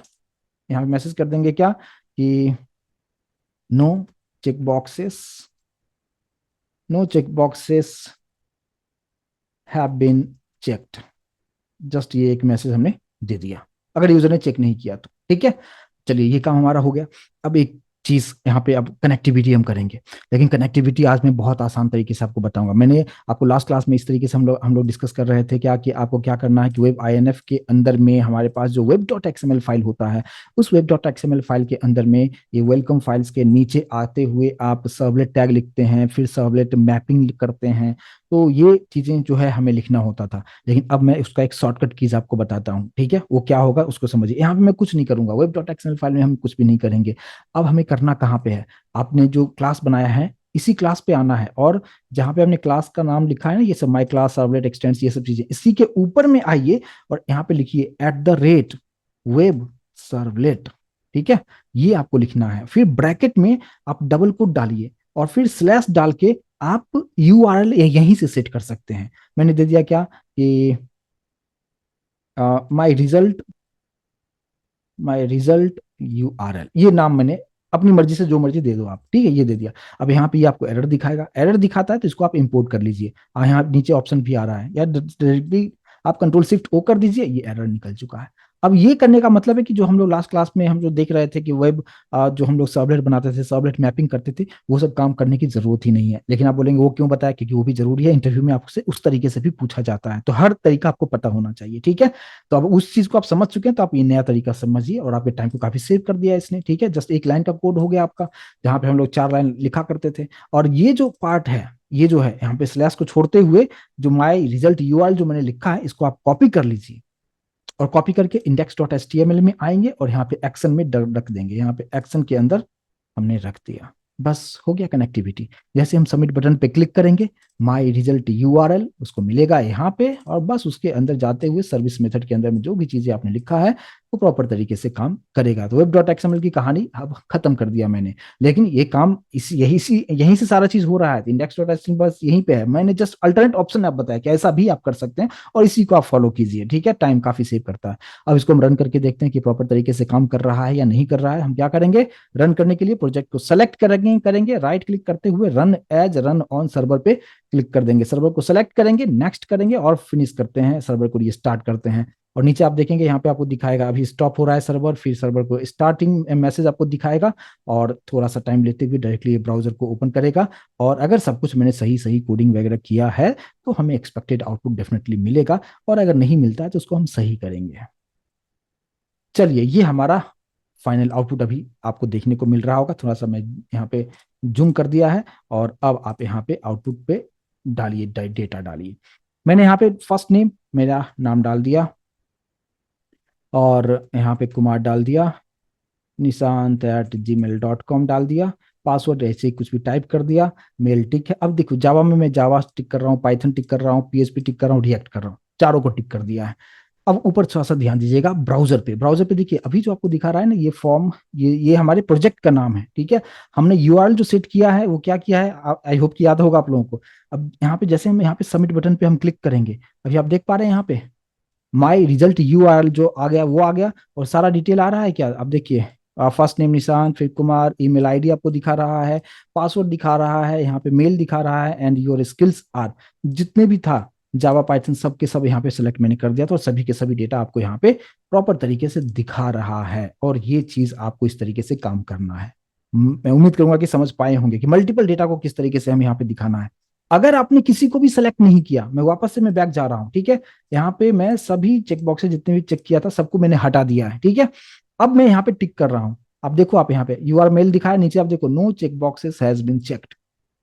यहाँ पे मैसेज कर देंगे क्या, कि no checkboxes, no checkboxes have been checked. Just ये एक मैसेज हमने दे दिया, अगर यूजर ने चेक नहीं किया तो, ठीक है। चलिए ये काम हमारा हो गया। अब एक चीज यहाँ पे, अब कनेक्टिविटी हम करेंगे, लेकिन कनेक्टिविटी आज मैं बहुत आसान तरीके से आपको बताऊंगा। मैंने आपको लास्ट क्लास में इस तरीके से हम लोग डिस्कस कर रहे थे क्या, कि आपको क्या करना है कि वेब INF के अंदर में हमारे पास जो वेब डॉट XML फाइल होता है, उस वेब डॉट XML फाइल के अंदर में ये वेलकम फाइल्स के नीचे आते हुए आप सर्वलेट टैग लिखते हैं, फिर सर्वलेट मैपिंग करते हैं। तो ये चीजें जो है हमें लिखना होता था। लेकिन अब मैं उसका एक शॉर्टकट कीज आपको बताता हूँ, ठीक है। वो क्या होगा उसको समझिए। यहाँ पे मैं कुछ नहीं करूंगा, वेब डॉट XML फाइल में हम कुछ भी नहीं करेंगे। अब हमें करना कहाँ पे है, आपने जो क्लास बनाया है इसी क्लास पे आना है, और जहां पे हमने क्लास का नाम लिखा है ना, ये सब माई क्लास सर्वलेट एक्सटेंड्स, ये सब चीजें इसी के ऊपर में आइए, और यहाँ पे लिखिए @वेब सर्वलेट, ठीक है। ये आपको लिखना है। फिर ब्रैकेट में आप डबल कोट डालिए, और फिर स्लैश डाल के आप URL यहीं से सेट कर सकते हैं। मैंने दे दिया क्या, कि माई रिजल्ट, माई रिजल्ट URL, ये नाम मैंने अपनी मर्जी से जो मर्जी दे दो आप, ठीक है, ये दे दिया। अब यहाँ पे ये आपको एरर दिखाएगा, एरर दिखाता है तो इसको आप इंपोर्ट कर लीजिए। यहाँ नीचे ऑप्शन भी आ रहा है, या डायरेक्टली आप कंट्रोल-Shift-O कर दीजिए, ये एरर निकल चुका है। अब ये करने का मतलब है कि जो हम लोग लास्ट क्लास में हम जो देख रहे थे कि वेब जो हम लोग सर्वलेट बनाते थे, सर्वलेट मैपिंग करते थे, वो सब काम करने की जरूरत ही नहीं है। लेकिन आप बोलेंगे वो क्यों बताया, क्योंकि वो भी जरूरी है, इंटरव्यू में आपसे उस तरीके से भी पूछा जाता है, तो हर तरीका आपको पता होना चाहिए, ठीक है। तो अब उस चीज को आप समझ चुके हैं, तो आप ये नया तरीका समझिए, और आपके टाइम को काफी सेव कर दिया इसने, ठीक है। जस्ट एक लाइन का कोड हो गया आपका, जहां पे हम लोग 4 लाइन लिखा करते थे। और ये जो पार्ट है, ये जो है यहाँ पे स्लैश को छोड़ते हुए जो माई रिजल्ट URL जो मैंने लिखा है, इसको आप कॉपी कर लीजिए, और कॉपी करके index.html में आएंगे, और यहाँ पे एक्शन में रख देंगे। यहाँ पे एक्शन के अंदर हमने रख दिया, बस हो गया कनेक्टिविटी। जैसे हम सबमिट बटन पे क्लिक करेंगे, माई रिजल्ट URL उसको मिलेगा यहाँ पे, और बस उसके अंदर जाते हुए सर्विस मेथड के अंदर में जो भी चीजें आपने लिखा है वो प्रॉपर तरीके से काम करेगा। तो वेब डॉट XML की कहानी अब खत्म कर दिया मैंने। लेकिन ये काम इस यहीं से सारा चीज हो रहा है, इंडेक्स डॉट एचटीएमएल बस यहीं पे है। मैंने जस्ट अल्टरनेट ऑप्शन आप बताया कि ऐसा भी आप कर सकते हैं, और इसी को आप फॉलो कीजिए, ठीक है। टाइम काफी सेव करता है। अब इसको हम रन करके देखते हैं कि प्रॉपर तरीके से काम कर रहा है या नहीं कर रहा है। हम क्या करेंगे, रन करने के लिए प्रोजेक्ट को सेलेक्ट करेंगे राइट क्लिक करते हुए run as run on server पे क्लिक कर देंगे, सर्वर को सेलेक्ट करेंगे, नेक्स्ट करेंगे, और फिनिश करते हैं, सर्वर को रिस्टार्ट करते हैं। और नीचे आप देखेंगे यहाँ पे आपको दिखाएगा अभी स्टॉप हो रहा है सर्वर, फिर सर्वर को स्टार्टिंग मैसेज आपको दिखाएगा, और थोड़ा सा टाइम लेते हुए डायरेक्टली ब्राउजर को ओपन करेगा। और अगर सब कुछ मैंने सही सही कोडिंग वगैरह किया है तो हमें एक्सपेक्टेड आउटपुट डेफिनेटली मिलेगा, और अगर नहीं मिलता है तो उसको हम सही करेंगे। चलिए ये हमारा फाइनल आउटपुट अभी आपको देखने को मिल रहा होगा। थोड़ा सा मैं यहाँ पे जूम कर दिया है, और अब आप यहाँ पे आउटपुट पे डालिए, डेटा डालिए। मैंने यहाँ पे फर्स्ट नेम मेरा नाम डाल दिया, और यहाँ पे कुमार डाल दिया, nisant@gmail.com डाल दिया, पासवर्ड ऐसे ही कुछ भी टाइप कर दिया, मेल टिक है। अब देखो जावा में मैं जावा टिक कर रहा हूँ, पाइथन टिक कर रहा हूँ, PHP टिक कर रहा हूँ, रिएक्ट कर रहा हूँ, चारों को टिक कर दिया है। अब ऊपर थोड़ा सा ध्यान दीजिएगा, ब्राउजर पे, ब्राउजर पे देखिए अभी जो आपको दिखा रहा है ना, ये फॉर्म, ये हमारे प्रोजेक्ट का नाम है, ठीक है। हमने URL जो सेट किया है वो क्या किया है, आई होप कि याद होगा आप लोगों को। अब यहाँ पे जैसे हम यहाँ पे सबमिट बटन पे हम क्लिक करेंगे, अभी आप देख पा रहे हैं यहाँ पे माई रिजल्ट URL जो आ गया वो आ गया, और सारा डिटेल आ रहा है क्या, अब देखिए, फर्स्ट नेम निशांत, फिर कुमार, ईमेल आईडी आपको दिखा रहा है, पासवर्ड दिखा रहा है, यहाँ पे मेल दिखा रहा है, एंड योर स्किल्स आर, जितने भी था जावा पाइथन सब के सब यहाँ पे सेलेक्ट मैंने कर दिया था, और सभी के सभी डेटा आपको यहाँ पे प्रॉपर तरीके से दिखा रहा है। और ये चीज आपको इस तरीके से काम करना है। मैं उम्मीद करूंगा कि समझ पाए होंगे कि मल्टीपल डेटा को किस तरीके से हम यहाँ पे दिखाना है। अगर आपने किसी को भी सेलेक्ट नहीं किया, मैं वापस से मैं बैक जा रहा हूँ, ठीक है, यहाँ पे मैं सभी चेक बॉक्सेस जितने भी चेक किया था सबको मैंने हटा दिया है, ठीक है। अब मैं यहाँ पे टिक कर रहा हूँ। अब देखो आप यहाँ पे यूआर मेल दिखाया, नीचे आप देखो no check boxes has been checked.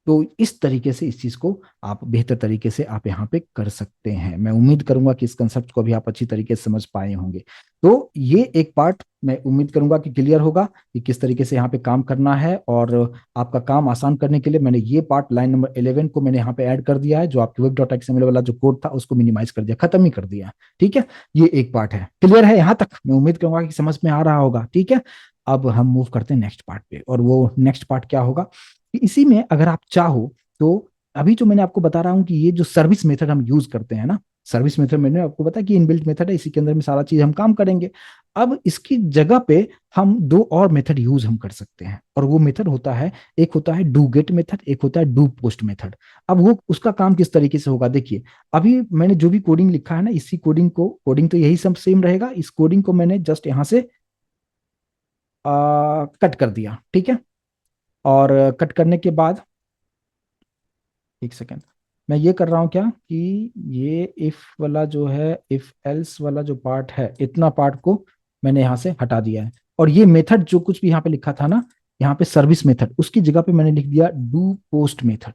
तो इस तरीके से इस चीज को आप बेहतर तरीके से आप यहाँ पे कर सकते हैं। मैं उम्मीद करूंगा कि इस कंसेप्ट को भी आप अच्छी तरीके से समझ पाए होंगे। तो ये एक पार्ट मैं उम्मीद करूंगा कि क्लियर होगा कि किस तरीके से यहाँ पे काम करना है, और आपका काम आसान करने के लिए मैंने ये पार्ट लाइन नंबर 11 को मैंने यहाँ पे ऐड कर दिया है, जो आपके web.xml वाला जो कोड था उसको मिनिमाइज कर दिया, खत्म ही कर दिया। ठीक है, ये एक पार्ट है। क्लियर है यहाँ तक? मैं उम्मीद करूंगा कि समझ में आ रहा होगा। ठीक है, अब हम मूव करते हैं नेक्स्ट पार्ट पे, और वो नेक्स्ट पार्ट क्या होगा, इसी में अगर आप चाहो तो अभी जो मैंने आपको बता रहा हूँ कि ये जो सर्विस मेथड हम यूज करते हैं ना, सर्विस मेथड मैंने आपको बताया कि इनबिल्ट मेथड है, इसी के अंदर में सारा चीज हम काम करेंगे। अब इसकी जगह पे हम दो और मेथड यूज हम कर सकते हैं, और वो मेथड होता है, एक होता है डू गेट मेथड, एक होता है डू पोस्ट मेथड। अब वो उसका काम किस तरीके से होगा, देखिए अभी मैंने जो भी कोडिंग लिखा है ना, इसी कोडिंग को, कोडिंग तो यही सब सेम रहेगा, इस कोडिंग को मैंने जस्ट यहाँ से कट कर दिया, ठीक है। और कट करने के बाद, एक सेकेंड, मैं ये कर रहा हूँ क्या कि ये इफ वाला जो है, इफ एल्स वाला जो पार्ट है, इतना पार्ट को मैंने यहाँ से हटा दिया है, और ये मेथड जो कुछ भी यहाँ पे लिखा था ना, यहाँ पे सर्विस मेथड, उसकी जगह पे मैंने लिख दिया डू पोस्ट मेथड।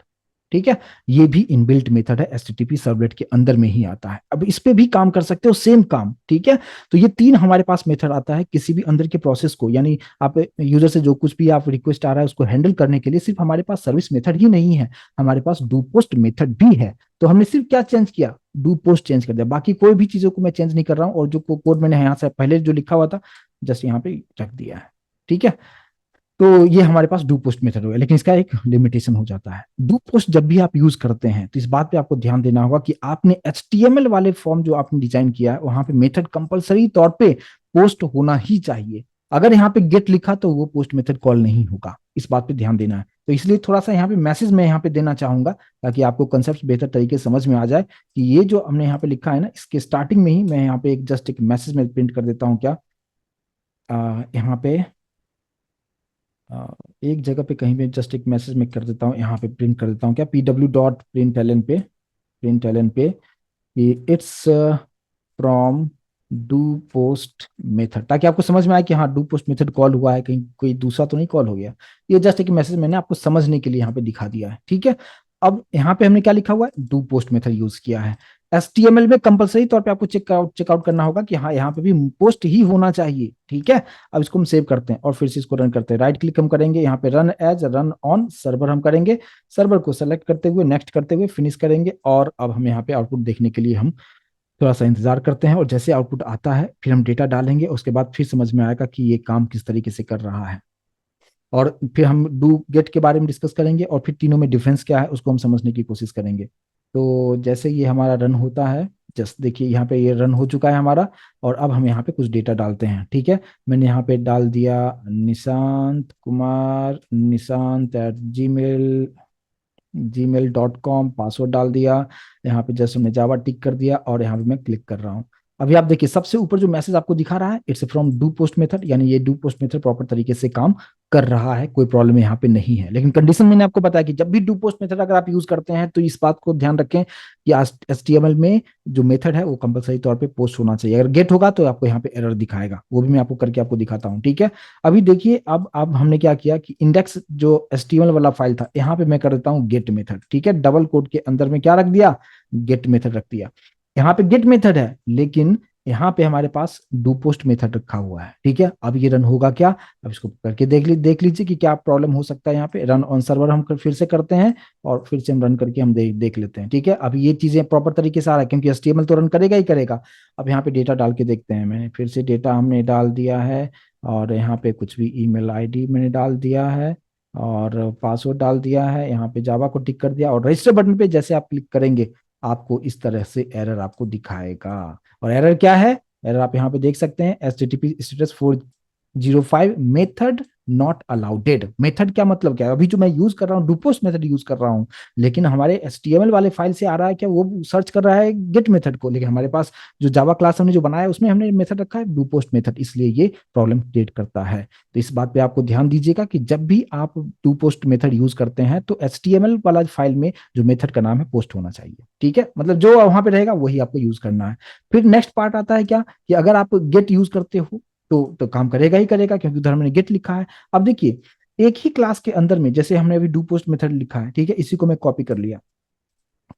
ठीक है, ये भी इनबिल्ट मेथड है, एचटीटीपी सर्वलेट के अंदर में ही आता है। अब इस पे भी काम कर सकते हो, सेम काम। ठीक है, तो ये तीन हमारे पास मेथड आता है किसी भी अंदर के प्रोसेस को, यानी आप यूजर से जो कुछ भी आप रिक्वेस्ट आ रहा है उसको हैंडल करने के लिए सिर्फ हमारे पास सर्विस मेथड ही नहीं है, हमारे पास डू पोस्ट मेथड भी है। तो हमने सिर्फ क्या चेंज किया, डू पोस्ट चेंज कर दिया, बाकी कोई भी चीजों को मैं चेंज नहीं कर रहा हूँ, और जो कोड मैंने यहाँ से पहले जो लिखा हुआ था जस्ट यहाँ पे रख दिया है। ठीक है, तो ये हमारे पास डू पोस्ट मेथड हो गया, लेकिन इसका एक लिमिटेशन हो जाता है। डू पोस्ट जब भी आप यूज करते हैं तो इस बात पे आपको ध्यान देना होगा कि आपने HTML वाले फॉर्म जो आपने डिजाइन किया है वहां पे मेथड कंपलसरी तौर पे पोस्ट होना ही चाहिए। अगर यहाँ पे गेट लिखा तो वो पोस्ट मेथड कॉल नहीं होगा, इस बात पे ध्यान देना है। तो इसलिए थोड़ा सा यहाँ पे मैसेज मैं यहाँ पे देना चाहूंगा, ताकि आपको कंसेप्ट बेहतर तरीके से समझ में आ जाए कि ये जो हमने यहाँ पे लिखा है ना, इसके स्टार्टिंग में ही मैं यहाँ पे एक जस्ट एक मैसेज में प्रिंट कर देता हूँ क्या, यहाँ पे एक जगह पे कहीं पे जस्ट एक मैसेज में कर देता हूँ, यहाँ पे प्रिंट कर देता हूँ क्या, pw.println पे कि it's from do post method, ताकि आपको समझ में आए कि हाँ डू पोस्ट मेथड कॉल हुआ है, कहीं कोई दूसरा तो नहीं कॉल हो गया। ये जस्ट एक मैसेज मैंने आपको समझने के लिए यहाँ पे दिखा दिया है। ठीक है, अब यहाँ पे हमने क्या लिखा हुआ है, डू पोस्ट मेथड यूज किया है। HTML में कंपलसरी तौर पे आपको चेकआउट करना होगा कि हाँ यहाँ पे भी पोस्ट ही होना चाहिए। ठीक है, अब इसको हम सेव करते हैं और फिर से इसको रन करते हैं। राइट क्लिक हम करेंगे, यहाँ पे run as run on server हम करेंगे, सर्वर को सेलेक्ट करते हुए नेक्स्ट करते हुए फिनिश करेंगे, और अब हम यहाँ पे आउटपुट देखने के लिए हम थोड़ा सा इंतजार करते हैं, और जैसे आउटपुट आता है फिर हम डेटा डालेंगे, उसके बाद फिर समझ में आएगा कि ये काम किस तरीके से कर रहा है, और फिर हम डू गेट के बारे में डिस्कस करेंगे, और फिर तीनों में डिफरेंस क्या है उसको हम समझने की कोशिश करेंगे। तो जैसे ये हमारा रन होता है, जस्ट देखिए यहाँ पे ये रन हो चुका है हमारा, और अब हम यहाँ पे कुछ डेटा डालते हैं। ठीक है, मैंने यहाँ पे डाल दिया निशांत कुमार, nisanт@gmail.com पासवर्ड डाल दिया, यहाँ पे जस्ट हमने जावा टिक कर दिया, और यहाँ पे मैं क्लिक कर रहा हूँ। अभी आप देखिए सबसे ऊपर जो मैसेज आपको दिखा रहा है, it's from do post method, यानी ये डू पोस्ट मेथड प्रॉपर तरीके से काम कर रहा है, कोई प्रॉब्लम यहाँ पे नहीं है। लेकिन कंडीशन मैंने आपको बताया कि जब भी डू पोस्ट मेथड अगर आप यूज करते हैं तो इस बात को ध्यान रखें कि HTML में जो मेथड है वो कंपलसरी तौर पे पोस्ट होना चाहिए। अगर गेट होगा तो आपको यहाँ पे एरर दिखाएगा, वो भी मैं आपको करके आपको दिखाता हूँ। ठीक है, अभी देखिए अब हमने क्या किया कि इंडेक्स जो HTML वाला फाइल था, यहाँ पे मैं कर देता हूँ गेट मेथड। ठीक है, डबल कोट के अंदर में क्या रख दिया, गेट मेथड रख दिया। यहाँ पे गेट मेथड है, लेकिन यहाँ पे हमारे पास डू पोस्ट मेथड रखा हुआ है। ठीक है, अब ये रन होगा क्या, अब इसको करके देख लीजिए कि क्या प्रॉब्लम हो सकता है। यहाँ पे रन ऑन सर्वर हम फिर से करते हैं, और फिर से हम रन करके हम देख लेते हैं। ठीक है, अब ये चीजें प्रॉपर तरीके से आ रहा है, क्योंकि HTML तो रन करेगा ही करेगा। अब यहाँ पे डेटा डाल के देखते हैं, मैंने फिर से डेटा हमने डाल दिया है, और यहाँ पे कुछ भी ईमेल आईडी मैंने डाल दिया है, और पासवर्ड डाल दिया है, यहाँ पे जावा को टिक कर दिया, और रजिस्टर बटन पे जैसे आप क्लिक करेंगे आपको इस तरह से एरर आपको दिखाएगा। और एरर क्या है? एरर आप यहाँ पे देख सकते हैं, HTTP status 405 method not allowed. Method क्या मतलब क्या है? अभी जो मैं यूज कर रहा हूँ डूपोस्ट मेथड यूज कर रहा हूँ, लेकिन हमारे HTML वाले फाइल से आ रहा है क्या, वो सर्च कर रहा है गेट मेथड को, लेकिन हमारे पास जो जावा क्लास हमने जो बनाया है उसमें हमने मेथड रखा है डूपोस्ट मेथड, इसलिए ये प्रॉब्लम क्रिएट करता है। तो इस बात पे आपको ध्यान दीजिएगा कि जब भी आप डूपोस्ट मेथड यूज करते हैं तो HTML वाला फाइल में जो मेथड का नाम है पोस्ट होना चाहिए, ठीक है? मतलब जो वहां पे रहेगा वही आपको यूज करना है। फिर नेक्स्ट पार्ट आता है क्या, कि अगर आप गेट यूज करते हो तो काम करेगा ही करेगा, क्योंकि उधर हमने गेट लिखा है। अब देखिए, एक ही क्लास के अंदर में जैसे हमने अभी डू पोस्ट मेथड लिखा है, ठीक है, इसी को मैं कॉपी कर लिया,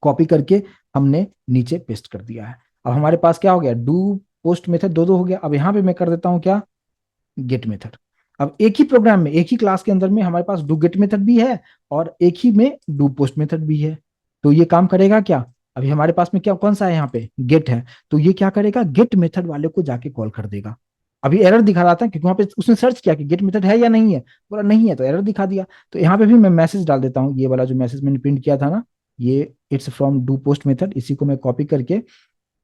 कॉपी करके हमने नीचे पेस्ट कर दिया है। अब हमारे पास क्या हो गया, डू पोस्ट मेथड दो दो हो गया। अब यहाँ पे मैं कर देता हूँ क्या, गेट मेथड। अब एक ही प्रोग्राम में, एक ही क्लास के अंदर में हमारे पास डू गेट मेथड भी है और एक ही में डू पोस्ट मेथड भी है। तो ये काम करेगा क्या, अभी हमारे पास में क्या कौन सा है, यहाँ पे गेट है, तो ये क्या करेगा, गेट मेथड वाले को जाके कॉल कर देगा। अभी एरर दिखा रहा था क्योंकि वहां पे उसने सर्च किया कि गेट मेथड है या नहीं है, बोला नहीं है तो एरर दिखा दिया। तो यहाँ पे भी मैं मैसेज डाल देता हूँ, ये वाला जो मैसेज मैंने प्रिंट किया था ना, ये it's from do post method, इसी को मैं कॉपी करके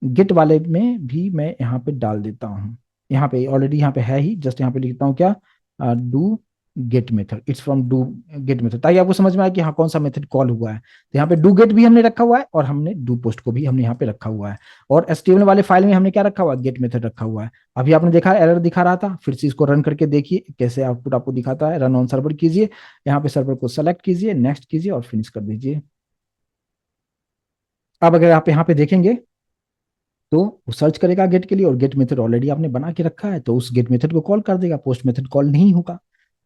गेट वाले में भी मैं यहाँ पे डाल देता हूँ। यहाँ पे ऑलरेडी यहाँ पे है ही, जस्ट यहाँ पे लिखता हूँ क्या, do get method, it's from do get method, ताकि आपको समझ में आए कि हाँ कौन सा मेथड कॉल हुआ है। तो यहाँ पे डू गेट भी हमने रखा हुआ है और हमने डू पोस्ट को भी हमने यहाँ पे रखा हुआ है। और HTML वाले फाइल में हमने क्या रखा हुआ है, गेट मेथड रखा हुआ है। अभी आपने देखा एरर दिखा रहा था, फिर से इसको रन करके देखिए कैसे आउटपुट आपको दिखाता है। रन ऑन सर्वर कीजिए, यहाँ पे सर्वर को सेलेक्ट कीजिए, नेक्स्ट कीजिए और फिनिश कर दीजिए। अब अगर आप यहाँ पे देखेंगे तो वो सर्च करेगा गेट के लिए, और गेट मेथड ऑलरेडी आपने बना के रखा है तो उस गेट मेथड को कॉल कर देगा, पोस्ट मेथड कॉल नहीं होगा।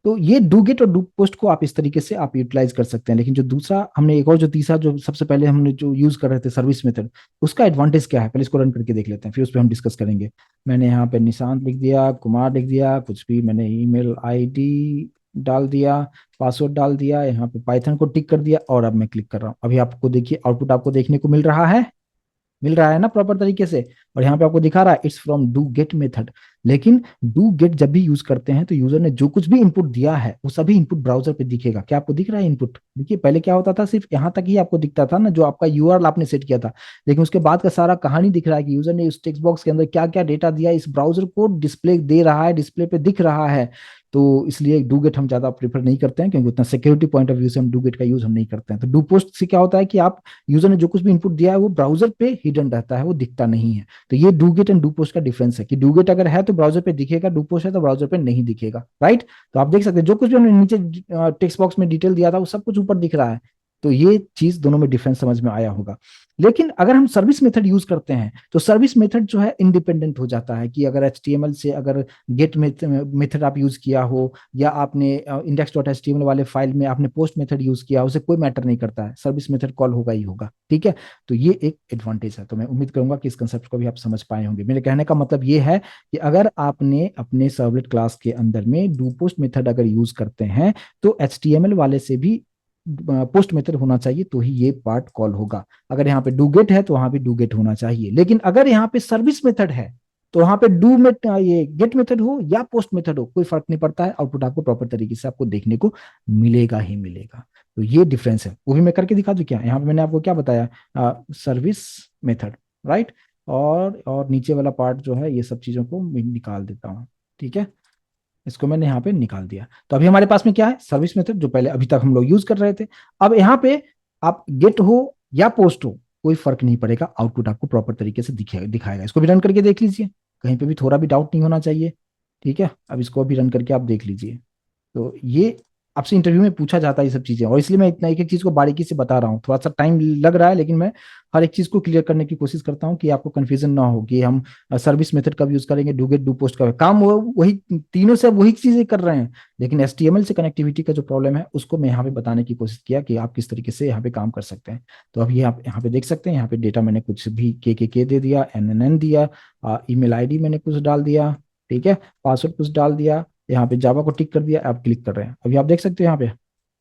तो ये डू गेट और डू पोस्ट को आप इस तरीके से आप यूटिलाइज कर सकते हैं। लेकिन जो दूसरा हमने एक और जो तीसरा जो सबसे पहले हमने जो यूज कर रहे थे सर्विस मेथड, उसका एडवांटेज क्या है, पहले इसको रन करके देख लेते हैं, फिर उस पर हम डिस्कस करेंगे। मैंने यहाँ पे निशांत लिख दिया, कुमार लिख दिया, कुछ भी मैंने ईमेल आईडी डाल दिया, पासवर्ड डाल दिया, यहाँ पे पाइथन को टिक कर दिया, और अब मैं क्लिक कर रहा हूँ। अभी आपको देखिए आउटपुट आपको देखने को मिल रहा है, मिल रहा है ना प्रॉपर तरीके से। और यहाँ पे आपको दिखा रहा है it's from do get method. लेकिन डू गेट जब भी यूज करते हैं तो यूजर ने जो कुछ भी इनपुट दिया है वो सभी इनपुट ब्राउजर पे दिखेगा। क्या आपको दिख रहा है इनपुट? देखिए पहले क्या होता था, सिर्फ यहाँ तक ही आपको दिखता था ना, जो आपका यूआरएल आपने सेट किया था। लेकिन उसके बाद का सारा कहानी दिख रहा है कि यूजर ने उस टेक्स्ट बॉक्स के अंदर क्या क्या डेटा दिया, इस ब्राउजर को डिस्प्ले दे रहा है, डिस्प्ले पे दिख रहा है। तो इसलिए डू गेट हम ज्यादा प्रीफर नहीं करते हैं, क्योंकि उतना सिक्योरिटी पॉइंट ऑफ व्यू से हम डू गेट का यूज हम नहीं करते हैं। तो डू पोस्ट से क्या होता है कि आप यूजर ने जो कुछ भी इनपुट दिया है वो ब्राउजर पे हिडन रहता है, वो दिखता नहीं है। तो ये do get and do post का डिफरेंस है, कि डू गेट अगर है तो ब्राउजर पे दिखेगा, डू पोस्ट है तो ब्राउजर पे नहीं दिखेगा, राइट? तो आप देख सकते हैं जो कुछ भी हमने नीचे टेक्स्ट बॉक्स में डिटेल दिया था वो सब कुछ ऊपर दिख रहा है। तो ये चीज दोनों में डिफरेंस समझ में आया होगा। लेकिन अगर हम सर्विस मेथड यूज करते हैं तो सर्विस मेथड जो है इंडिपेंडेंट हो जाता है, कि अगर HTML से अगर गेट मेथड आप यूज किया हो, या आपने index.html वाले फाइल में आपने पोस्ट मेथड यूज किया, उसे कोई मैटर नहीं करता है, सर्विस मेथड कॉल होगा ही होगा, ठीक है? तो ये एक एडवांटेज है। तो मैं उम्मीद करूंगा कि इस कंसेप्ट को भी आप समझ पाए होंगे। मेरे कहने का मतलब ये है कि अगर आपने अपने सर्वलेट क्लास के अंदर में डू पोस्ट मेथड अगर यूज करते हैं तो HTML वाले से भी पोस्ट मेथड होना चाहिए, तो ही ये पार्ट कॉल होगा। अगर यहाँ पे डू गेट है तो वहां भी डू गेट होना चाहिए। लेकिन अगर यहाँ पे सर्विस मेथड है तो वहां पे डू मेट ये गेट मेथड हो या पोस्ट मेथड हो कोई फर्क नहीं पड़ता है, आउटपुट आपको प्रॉपर तरीके से आपको देखने को मिलेगा ही मिलेगा। तो ये डिफरेंस है, वो भी मैं करके दिखा दूं क्या? यहाँ पे मैंने आपको क्या बताया, सर्विस मेथड, राइट? और नीचे वाला पार्ट जो है ये सब चीजों को मैं निकाल देता हूँ, ठीक है? इसको मैंने यहाँ पे निकाल दिया। तो अभी हमारे पास में क्या है, सर्विस मेथड, जो पहले अभी तक हम लोग यूज कर रहे थे। अब यहाँ पे आप गेट हो या पोस्ट हो कोई फर्क नहीं पड़ेगा, आउटपुट आपको प्रॉपर तरीके से दिखाएगा। इसको भी रन करके देख लीजिए, कहीं पे भी थोड़ा भी डाउट नहीं होना चाहिए, ठीक है? अब इसको भी रन करके आप देख लीजिए। तो ये आपसे इंटरव्यू में पूछा जाता है ये सब चीजें, और इसलिए मैं इतना एक एक चीज को बारीकी से बता रहा हूँ। थोड़ा सा टाइम लग रहा है, लेकिन मैं हर एक चीज को क्लियर करने की कोशिश करता हूँ कि आपको कंफ्यूजन ना हो कि हम सर्विस मेथड कब यूज करेंगे, डू गेट डू पोस्ट का काम वही तीनों से वही चीजें कर रहे हैं। लेकिन HTML से कनेक्टिविटी का जो प्रॉब्लम है उसको मैं यहाँ पे बताने की कोशिश किया कि आप किस तरीके से यहाँ पे काम कर सकते हैं। तो अब ये आप यहाँ पे देख सकते हैं, यहाँ पे डेटा मैंने कुछ भी के दे दिया, NNN दिया, ईमेल आईडी मैंने कुछ डाल दिया, ठीक है, पासवर्ड कुछ डाल दिया, यहाँ पे जावा को टिक कर दिया। आप क्लिक कर रहे हैं, अभी आप देख सकते हो यहाँ पे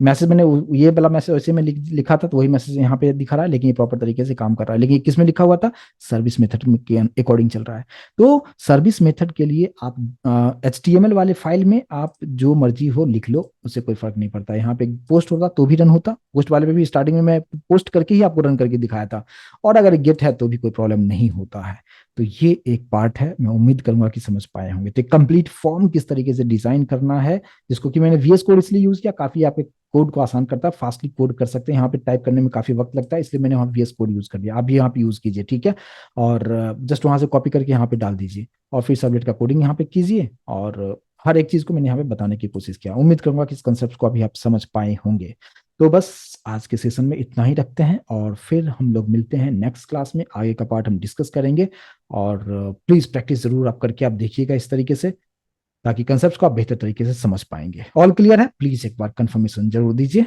मैसेज मैंने ये वाला मैसेज वैसे में लिखा था तो वही मैसेज यहाँ पे दिखा रहा है, लेकिन ये प्रॉपर तरीके से काम कर रहा है। लेकिन ये किस में लिखा हुआ था, सर्विस मेथड के अकॉर्डिंग चल रहा है। तो सर्विस मेथड के लिए आप HTML वाले फाइल में आप जो मर्जी हो लिख लो, उससे कोई फर्क नहीं पड़ता। यहाँ पे पोस्ट होता तो भी रन होता, पोस्ट वाले पे भी स्टार्टिंग में मैं पोस्ट करके ही आपको रन करके दिखाया था, और अगर गेट है तो भी कोई प्रॉब्लम नहीं होता है। तो ये एक पार्ट है, मैं उम्मीद करूंगा कि समझ पाए होंगे। तो कंप्लीट फॉर्म किस तरीके से डिजाइन करना है, जिसको कि मैंने VS कोड इसलिए यूज किया, काफी आपके कोड को आसान करता है, फास्टली कोड कर सकते हैं। यहाँ पे टाइप करने में काफी वक्त लगता है, इसलिए मैंने वहाँ VS कोड यूज कर दिया। आप भी यहाँ पे यूज कीजिए, ठीक है। और जस्ट वहां से कॉपी करके यहाँ पे डाल दीजिए, और फिर सर्वलेट का कोडिंग यहाँ पे कीजिए, और हर एक चीज को मैंने यहाँ पे बताने की कोशिश किया। उम्मीद करूंगा कि इस कंसेप्ट को अभी आप समझ पाए होंगे। तो बस आज के सेशन में इतना ही रखते हैं, और फिर हम लोग मिलते हैं नेक्स्ट क्लास में, आगे का पार्ट हम डिस्कस करेंगे। और प्लीज प्रैक्टिस जरूर आप करके आप देखिएगा इस तरीके से, ताकि कंसेप्ट को आप बेहतर तरीके से समझ पाएंगे। ऑल क्लियर है? प्लीज एक बार कंफर्मेशन जरूर दीजिए।